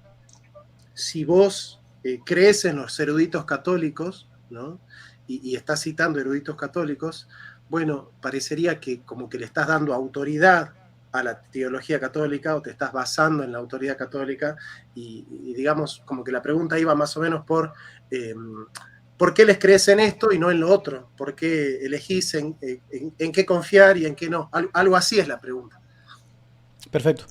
si vos crees en los eruditos católicos, ¿no? Y estás citando eruditos católicos. Bueno, parecería que como que le estás dando autoridad a la teología católica o te estás basando en la autoridad católica y digamos como que la pregunta iba más o menos ¿por qué les crees en esto y no en lo otro? ¿Por qué elegís en qué confiar y en qué no? Algo así es la pregunta.
Perfecto.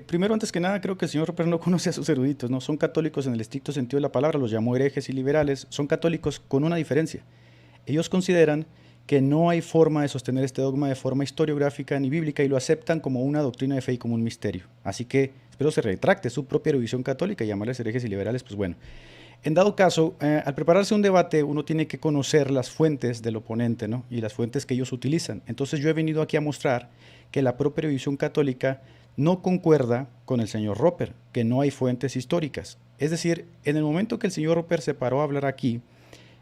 Primero, antes que nada, creo que el señor Roper no conoce a sus eruditos, ¿no? Son católicos en el estricto sentido de la palabra, los llamó herejes y liberales. Son católicos con una diferencia. Ellos consideran que no hay forma de sostener este dogma de forma historiográfica ni bíblica y lo aceptan como una doctrina de fe y como un misterio. Así que espero se retracte su propia erudición católica y llamarles herejes y liberales, pues bueno. En dado caso, al prepararse un debate, uno tiene que conocer las fuentes del oponente, ¿no? Y las fuentes que ellos utilizan. Entonces yo he venido aquí a mostrar que la propia erudición católica no concuerda con el señor Roper, que no hay fuentes históricas. Es decir, en el momento que el señor Roper se paró a hablar aquí,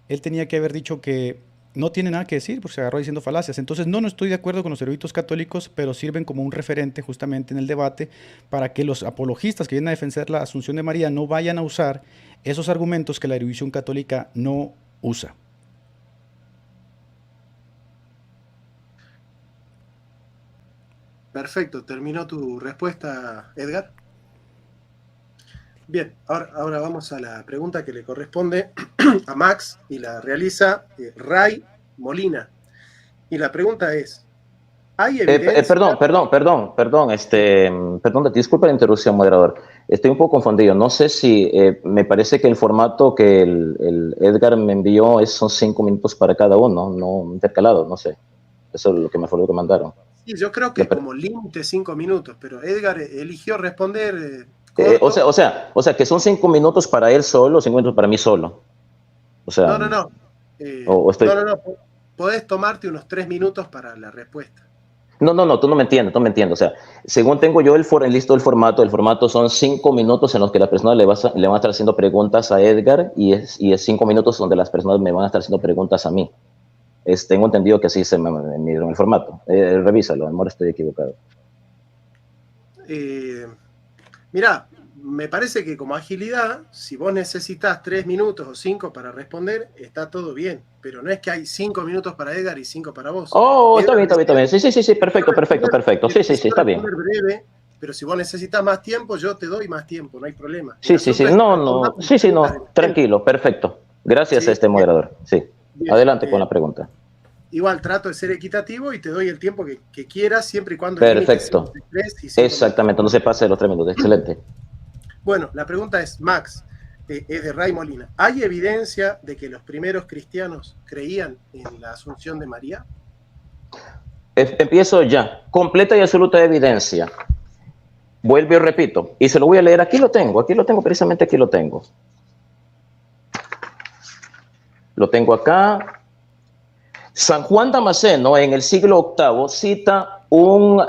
él tenía que haber dicho que no tiene nada que decir, porque se agarró diciendo falacias. Entonces no estoy de acuerdo con los eruditos católicos, pero sirven como un referente justamente en el debate para que los apologistas que vienen a defender la Asunción de María no vayan a usar esos argumentos que la erudición católica no usa.
Perfecto, terminó tu respuesta, Edgar. Bien, ahora vamos a la pregunta que le corresponde a Max y la realiza Ray Molina. Y la pregunta es, ¿hay evidencia?
Perdón, disculpa la interrupción, moderador. Estoy un poco confundido. No sé si me parece que el formato que el Edgar me envió son 5 minutos para cada uno, no intercalado, no sé. Eso es lo que me fue lo que mandaron.
Sí, yo creo que como límite 5 minutos, pero Edgar eligió responder.
O sea, que son 5 minutos para él solo, 5 minutos para mí solo. O sea,
no. No. Podés tomarte unos 3 minutos para la respuesta.
No, tú no me entiendes. O sea, según tengo yo listo el formato son 5 minutos en los que las personas le van a estar haciendo preguntas a Edgar y es 5 minutos donde las personas me van a estar haciendo preguntas a mí. Tengo entendido que así se me dieron el formato. Revísalo, a lo mejor estoy equivocado.
Mira, me parece que como agilidad, si vos necesitas 3 minutos o 5 para responder, está todo bien. Pero no es que hay 5 minutos para Edgar y 5 para vos.
Está bien. Sí, perfecto. Sí, está bien.
Breve, pero si vos necesitas más tiempo, yo te doy más tiempo, no hay problema.
Sí, tranquilo, perfecto. Gracias moderador. Sí, bien, adelante con la pregunta.
Igual trato de ser equitativo y te doy el tiempo que quieras, siempre y cuando...
Perfecto. Exactamente, no se pase de los 3 minutos. Excelente.
Bueno, la pregunta es, Max, es de Ray Molina. ¿Hay evidencia de que los primeros cristianos creían en la Asunción de María?
Empiezo ya. Completa y absoluta evidencia. Vuelvo y repito. Y se lo voy a leer. Aquí lo tengo, precisamente aquí lo tengo. Lo tengo acá. San Juan Damasceno en el siglo VIII cita un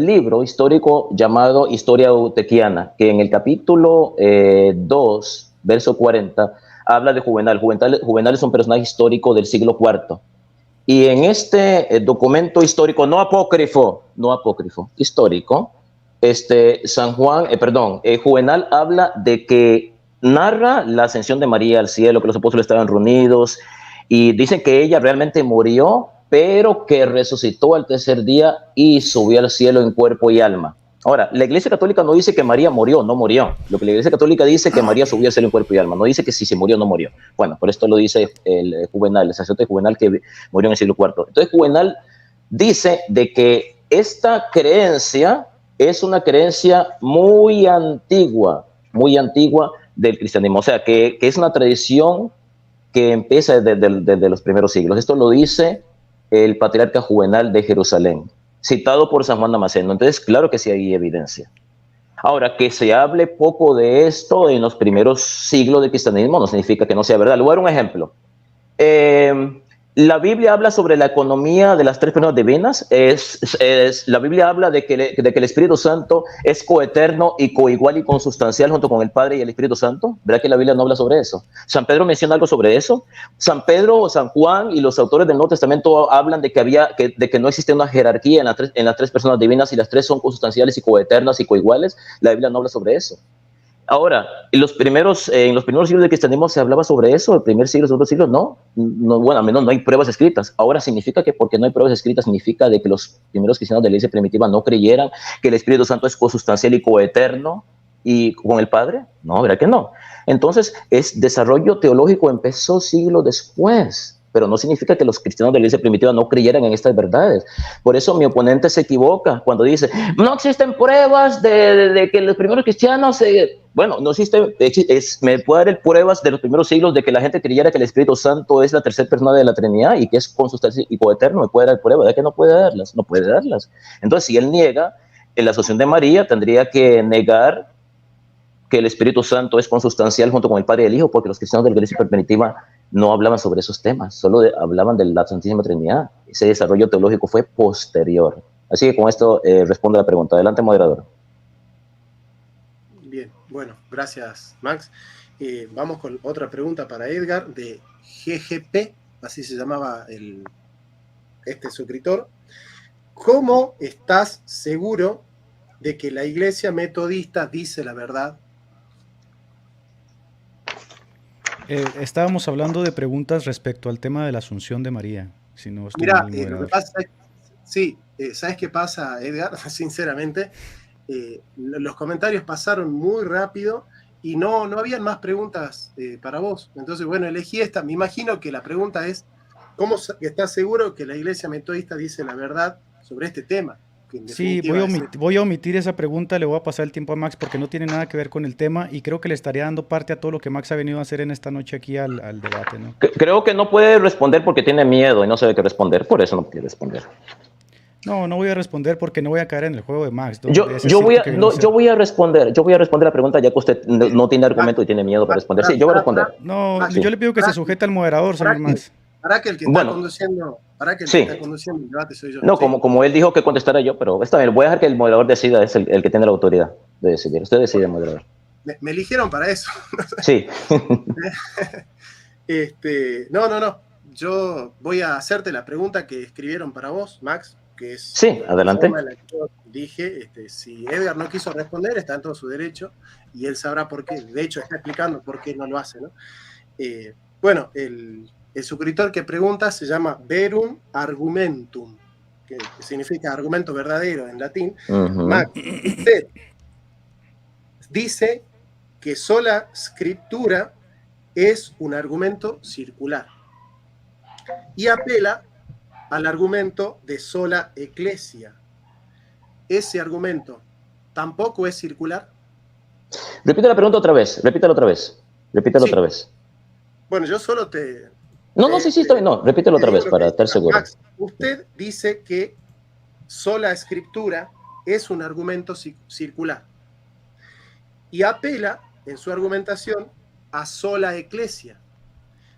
libro histórico llamado Historia Eutequiana, que en el capítulo 2, verso 40, habla de Juvenal. Juvenal es un personaje histórico del siglo IV. Y en este documento histórico, no apócrifo, histórico, Juvenal habla de que narra la ascensión de María al cielo, que los apóstoles estaban reunidos, y dicen que ella realmente murió, pero que resucitó al tercer día y subió al cielo en cuerpo y alma. Ahora, la Iglesia Católica no dice que María no murió. Lo que la Iglesia Católica dice es que María subió al cielo en cuerpo y alma. No dice que si se murió no murió. Bueno, por esto lo dice el sacerdote Juvenal que murió en el siglo IV. Entonces Juvenal dice de que esta creencia es una creencia muy antigua del cristianismo. O sea, que es una tradición que empieza desde los primeros siglos. Esto lo dice el patriarca Juvenal de Jerusalén, citado por San Juan Damasceno. Entonces, claro que sí hay evidencia. Ahora, que se hable poco de esto en los primeros siglos del cristianismo no significa que no sea verdad. Le voy a dar un ejemplo. La Biblia habla sobre la economía de las tres personas divinas. La Biblia habla de que el Espíritu Santo es coeterno y coigual y consustancial junto con el Padre y el Espíritu Santo. ¿Verdad que la Biblia no habla sobre eso? San Pedro menciona algo sobre eso. San Pedro, San Juan y los autores del Nuevo Testamento hablan de que no existe una jerarquía en las tres personas divinas y las tres son consustanciales y coeternas y coiguales. La Biblia no habla sobre eso. Ahora, en los primeros siglos del cristianismo se hablaba sobre eso, el primer siglo, segundo siglo, bueno, al menos no hay pruebas escritas. Ahora significa que porque no hay pruebas escritas significa de que los primeros cristianos de la iglesia primitiva no creyeran que el Espíritu Santo es consustancial y coeterno y con el Padre. No, ¿verdad que no? Entonces, desarrollo teológico empezó siglos después, pero no significa que los cristianos de la iglesia primitiva no creyeran en estas verdades. Por eso mi oponente se equivoca cuando dice, no existen pruebas de que los primeros cristianos... Bueno, no existe, me puede dar pruebas de los primeros siglos de que la gente creyera que el Espíritu Santo es la tercera persona de la Trinidad y que es consustancial y coeterno. Me puede dar pruebas de que no puede darlas, no puede darlas. Entonces, si él niega en la Asunción de María, tendría que negar que el Espíritu Santo es consustancial junto con el Padre y el Hijo, porque los cristianos de la iglesia primitiva no hablaban sobre esos temas, solo hablaban de la Santísima Trinidad. Ese desarrollo teológico fue posterior. Así que con esto respondo a la pregunta. Adelante, moderador.
Bien, bueno, gracias, Max. Vamos con otra pregunta para Edgar de GGP, así se llamaba este suscriptor. ¿Cómo estás seguro de que la iglesia metodista dice la verdad?
Estábamos hablando de preguntas respecto al tema de la Asunción de María. Si no estoy
Mira,
mal,
lo que pasa es, sí, ¿sabes qué pasa, Edgar? Sinceramente, los comentarios pasaron muy rápido y no habían más preguntas para vos. Entonces, bueno, elegí esta. Me imagino que la pregunta es, ¿cómo estás seguro que la iglesia metodista dice la verdad sobre este tema?
Sí, voy a omitir esa pregunta, le voy a pasar el tiempo a Max porque no tiene nada que ver con el tema y creo que le estaría dando parte a todo lo que Max ha venido a hacer en esta noche aquí al debate, ¿no?
Creo que no puede responder porque tiene miedo y no sabe qué responder, por eso no quiere responder.
No voy a responder porque no voy a caer en el juego de Max.
Yo voy a responder la pregunta ya que usted no tiene argumento y tiene miedo para responder. Sí, yo voy a responder.
No, yo le pido que se sujete al moderador, señor Max.
Para que el que está conduciendo el debate soy yo.
No, como él dijo que contestara yo, pero está bien, voy a dejar que el moderador decida, es el que tiene la autoridad de decidir. Usted decide, moderador.
Me eligieron para eso.
Sí.
No. Yo voy a hacerte la pregunta que escribieron para vos, Max, que es...
Sí, adelante.
Dije, si Edgar no quiso responder, está en todo su derecho, y él sabrá por qué. De hecho, está explicando por qué no lo hace, ¿no? Bueno, el suscriptor que pregunta se llama Verum Argumentum, que significa argumento verdadero en latín. Max, usted dice que sola scriptura es un argumento circular y apela al argumento de sola ecclesia. ¿Ese argumento tampoco es circular?
Repítelo otra vez. Otra vez.
Bueno, yo solo te...
repítelo otra vez para estar seguro.
Max, usted dice que sola escritura es un argumento circular y apela en su argumentación a sola ecclesia.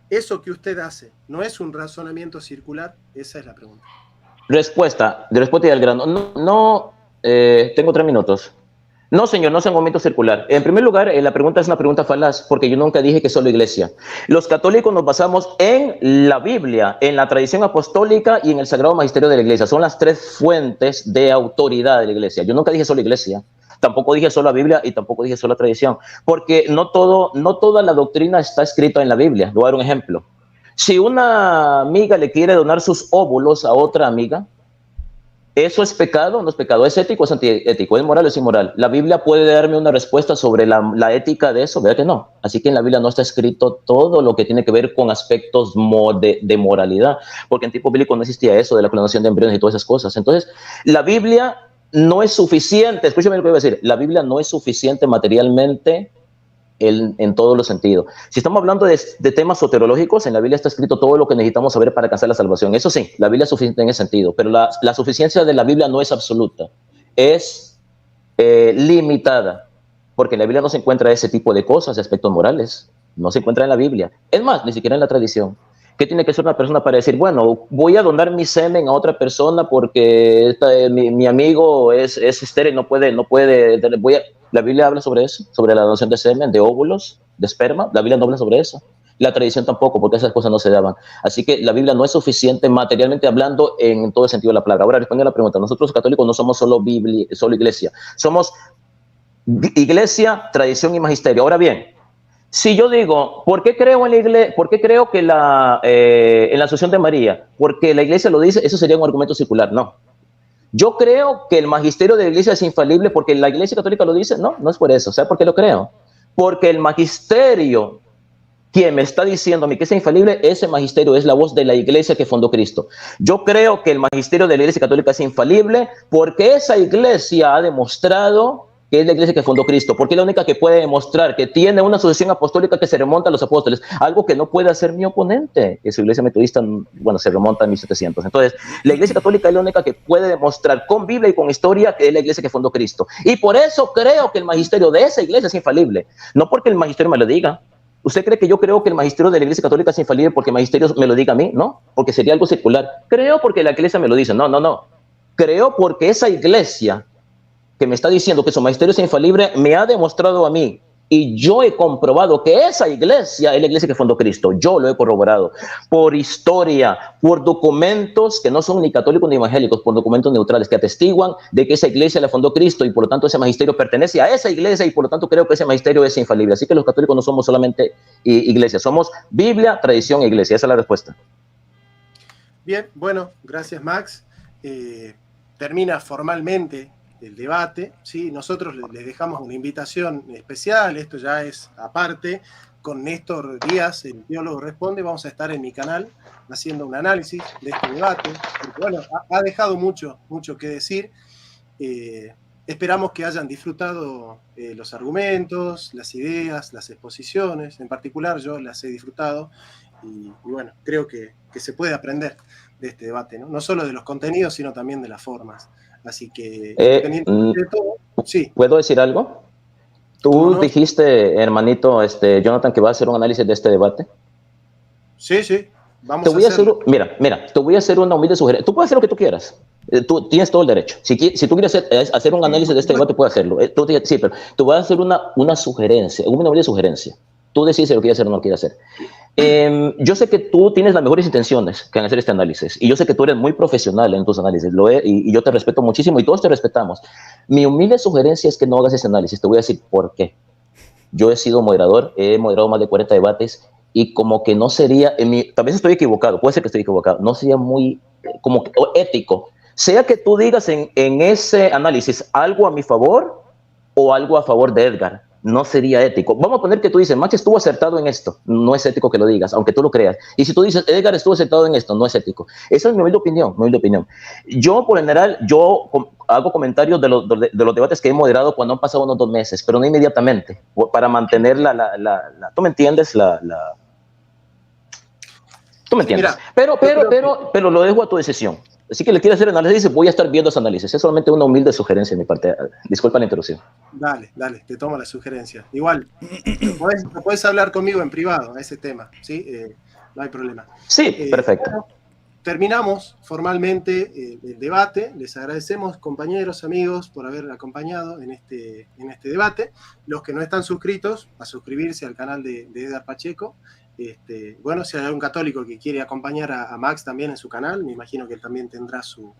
¿Eso que usted hace no es un razonamiento circular? Esa es la pregunta. Respuesta y al grano.
Tengo 3 minutos. No, señor, no es un argumento circular. En primer lugar, la pregunta es una pregunta falaz, porque yo nunca dije que solo iglesia. Los católicos nos basamos en la Biblia, en la tradición apostólica y en el Sagrado Magisterio de la iglesia. Son las 3 fuentes de autoridad de la iglesia. Yo nunca dije solo iglesia. Tampoco dije solo la Biblia y tampoco dije solo la tradición, porque no toda la doctrina está escrita en la Biblia. Le voy a dar un ejemplo. Si una amiga le quiere donar sus óvulos a otra amiga, ¿eso es pecado o no es pecado? ¿Es ético o es antiético? ¿Es moral o es inmoral? La Biblia puede darme una respuesta sobre la ética de eso, ¿verdad que no? Así que en la Biblia no está escrito todo lo que tiene que ver con aspectos de moralidad, porque en tiempo bíblico no existía eso de la clonación de embriones y todas esas cosas. Entonces, la Biblia no es suficiente, escúchame lo que voy a decir, la Biblia no es suficiente materialmente en todos los sentidos. Si estamos hablando de temas soteriológicos, en la Biblia está escrito todo lo que necesitamos saber para alcanzar la salvación. Eso sí, la Biblia es suficiente en ese sentido, pero la suficiencia de la Biblia no es absoluta, es limitada, porque en la Biblia no se encuentra ese tipo de cosas, de aspectos morales, no se encuentra en la Biblia. Es más, ni siquiera en la tradición. ¿Qué tiene que ser una persona para decir, bueno, voy a donar mi semen a otra persona porque mi amigo es estéril, no puede, la Biblia habla sobre eso, sobre la donación de semen, de óvulos, de esperma, la Biblia no habla sobre eso. La tradición tampoco, porque esas cosas no se daban. Así que la Biblia no es suficiente materialmente hablando en todo el sentido de la palabra. Ahora, respondiendo a la pregunta, nosotros los católicos no somos solo Biblia, solo iglesia, somos iglesia, tradición y magisterio. Ahora bien, si yo digo, ¿por qué creo en la iglesia? ¿Por qué creo que en la Asunción de María? Porque la iglesia lo dice, eso sería un argumento circular. No. Yo creo que el magisterio de la iglesia es infalible porque la iglesia católica lo dice. No, no es por eso. ¿Sabe por qué lo creo? Porque el magisterio, quien me está diciendo a mí que es infalible, ese magisterio es la voz de la iglesia que fundó Cristo. Yo creo que el magisterio de la iglesia católica es infalible porque esa iglesia ha demostrado que es la iglesia que fundó Cristo, porque es la única que puede demostrar que tiene una sucesión apostólica que se remonta a los apóstoles, algo que no puede hacer mi oponente, que su iglesia metodista, bueno, se remonta a 1700. Entonces, la iglesia católica es la única que puede demostrar con Biblia y con historia que es la iglesia que fundó Cristo. Y por eso creo que el magisterio de esa iglesia es infalible, no porque el magisterio me lo diga. ¿Usted cree que yo creo que el magisterio de la iglesia católica es infalible porque el magisterio me lo diga a mí? No, porque sería algo circular. Creo porque la iglesia me lo dice. No, no, no. Creo porque esa iglesia que me está diciendo que su magisterio es infalible me ha demostrado a mí y yo he comprobado que esa iglesia es la iglesia que fundó Cristo. Yo lo he corroborado por historia, por documentos que no son ni católicos ni evangélicos, por documentos neutrales que atestiguan de que esa iglesia la fundó Cristo y por lo tanto ese magisterio pertenece a esa iglesia y por lo tanto creo que ese magisterio es infalible. Así que los católicos no somos solamente iglesia, somos Biblia, tradición e iglesia. Esa es la respuesta.
Bien, bueno, gracias Max. Termina formalmente el debate, ¿sí? Nosotros les dejamos una invitación especial, esto ya es aparte, con Néstor Díaz, el teólogo responde, vamos a estar en mi canal haciendo un análisis de este debate, porque bueno, ha dejado mucho que decir. Esperamos que hayan disfrutado los argumentos, las ideas, las exposiciones, en particular yo las he disfrutado y bueno, creo que se puede aprender de este debate, ¿no? No solo de los contenidos, sino también de las formas. Así que, independientemente de todo, sí.
¿Puedo decir algo? Tú dijiste, hermanito, Jonathan, que va a hacer un análisis de este debate.
Sí, sí. Vamos a hacerlo.
Mira, te voy a hacer una humilde sugerencia. Tú puedes hacer lo que tú quieras. Tú tienes todo el derecho. Si tú quieres hacer un análisis de este debate, puedes hacerlo. Sí, pero te voy a hacer una sugerencia, una humilde sugerencia. Tú decides si lo quieres hacer o no lo quieres hacer. Yo sé que tú tienes las mejores intenciones que en hacer este análisis y yo sé que tú eres muy profesional en tus análisis y yo te respeto muchísimo y todos te respetamos. Mi humilde sugerencia es que no hagas ese análisis. Te voy a decir por qué. Yo he sido moderador, he moderado más de 40 debates y como que no sería, tal vez estoy equivocado, puede ser que estoy equivocado, no sería muy como ético, sea que tú digas en ese análisis algo a mi favor o algo a favor de Edgar. No sería ético. Vamos a poner que tú dices, Max estuvo acertado en esto. No es ético que lo digas, aunque tú lo creas. Y si tú dices, Edgar estuvo acertado en esto, no es ético. Esa es mi humilde opinión. Yo, por general, hago comentarios de los debates que he moderado cuando han pasado unos 2 meses, pero no inmediatamente, para mantener ¿tú me entiendes? Tú me entiendes. Mira, pero lo dejo a tu decisión. Así que le quieres hacer análisis, voy a estar viendo ese análisis. Es solamente una humilde sugerencia de mi parte. Disculpa la interrupción.
Dale, te tomo la sugerencia. Igual, puedes hablar conmigo en privado a ese tema, ¿sí? No hay problema.
Sí, perfecto.
Bueno, terminamos formalmente el debate. Les agradecemos, compañeros, amigos, por haber acompañado en este debate. Los que no están suscritos, a suscribirse al canal de Edgar Pacheco. Bueno, si hay algún católico que quiere acompañar a Max también en su canal, me imagino que él también tendrá su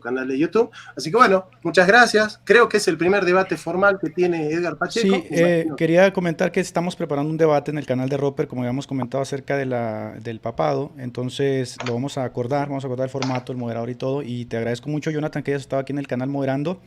canal de YouTube. Así que bueno, muchas gracias. Creo que es el primer debate formal que tiene Edgar Pacheco.
Sí, quería comentar que estamos preparando un debate en el canal de Roper, como habíamos comentado, acerca del papado. Entonces lo vamos a acordar el formato, el moderador y todo. Y te agradezco mucho, Jonathan, que hayas estado aquí en el canal moderando.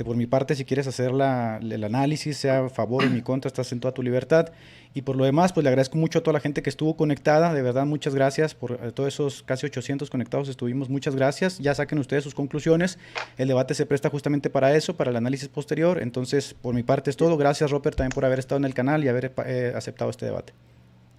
Por mi parte, si quieres hacer el análisis, sea a favor o en mi contra, estás en toda tu libertad. Y por lo demás, pues le agradezco mucho a toda la gente que estuvo conectada. De verdad, muchas gracias por todos esos casi 800 conectados estuvimos. Muchas gracias. Ya saquen ustedes sus conclusiones. El debate se presta justamente para eso, para el análisis posterior. Entonces, por mi parte es todo. Gracias, Robert, también por haber estado en el canal y haber aceptado este debate.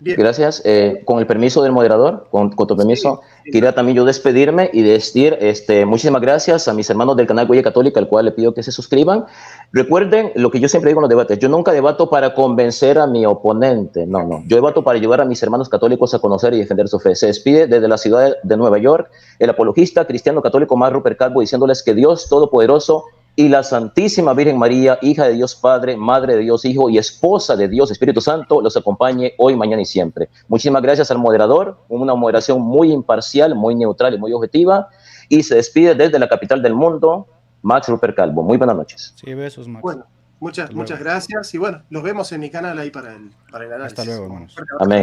Bien.
Gracias. Con el permiso del moderador, con tu permiso,
Sí.
quería también yo despedirme y decir muchísimas gracias a mis hermanos del canal Huella Católica, al cual le pido que se suscriban. Recuerden lo que yo siempre digo en los debates, yo nunca debato para convencer a mi oponente, no. Yo debato para ayudar a mis hermanos católicos a conocer y defender su fe. Se despide desde la ciudad de Nueva York el apologista cristiano católico Max Rupert Calvo, diciéndoles que Dios Todopoderoso y la Santísima Virgen María, hija de Dios Padre, madre de Dios Hijo y esposa de Dios Espíritu Santo, los acompañe hoy, mañana y siempre. Muchísimas gracias al moderador, una moderación muy imparcial, muy neutral y muy objetiva, y se despide desde la capital del mundo, Max Rupert Calvo. Muy buenas noches.
Sí, besos, Max.
Bueno, muchas gracias y bueno, los vemos en mi canal ahí para el análisis.
Hasta luego, hermanos.
Amén.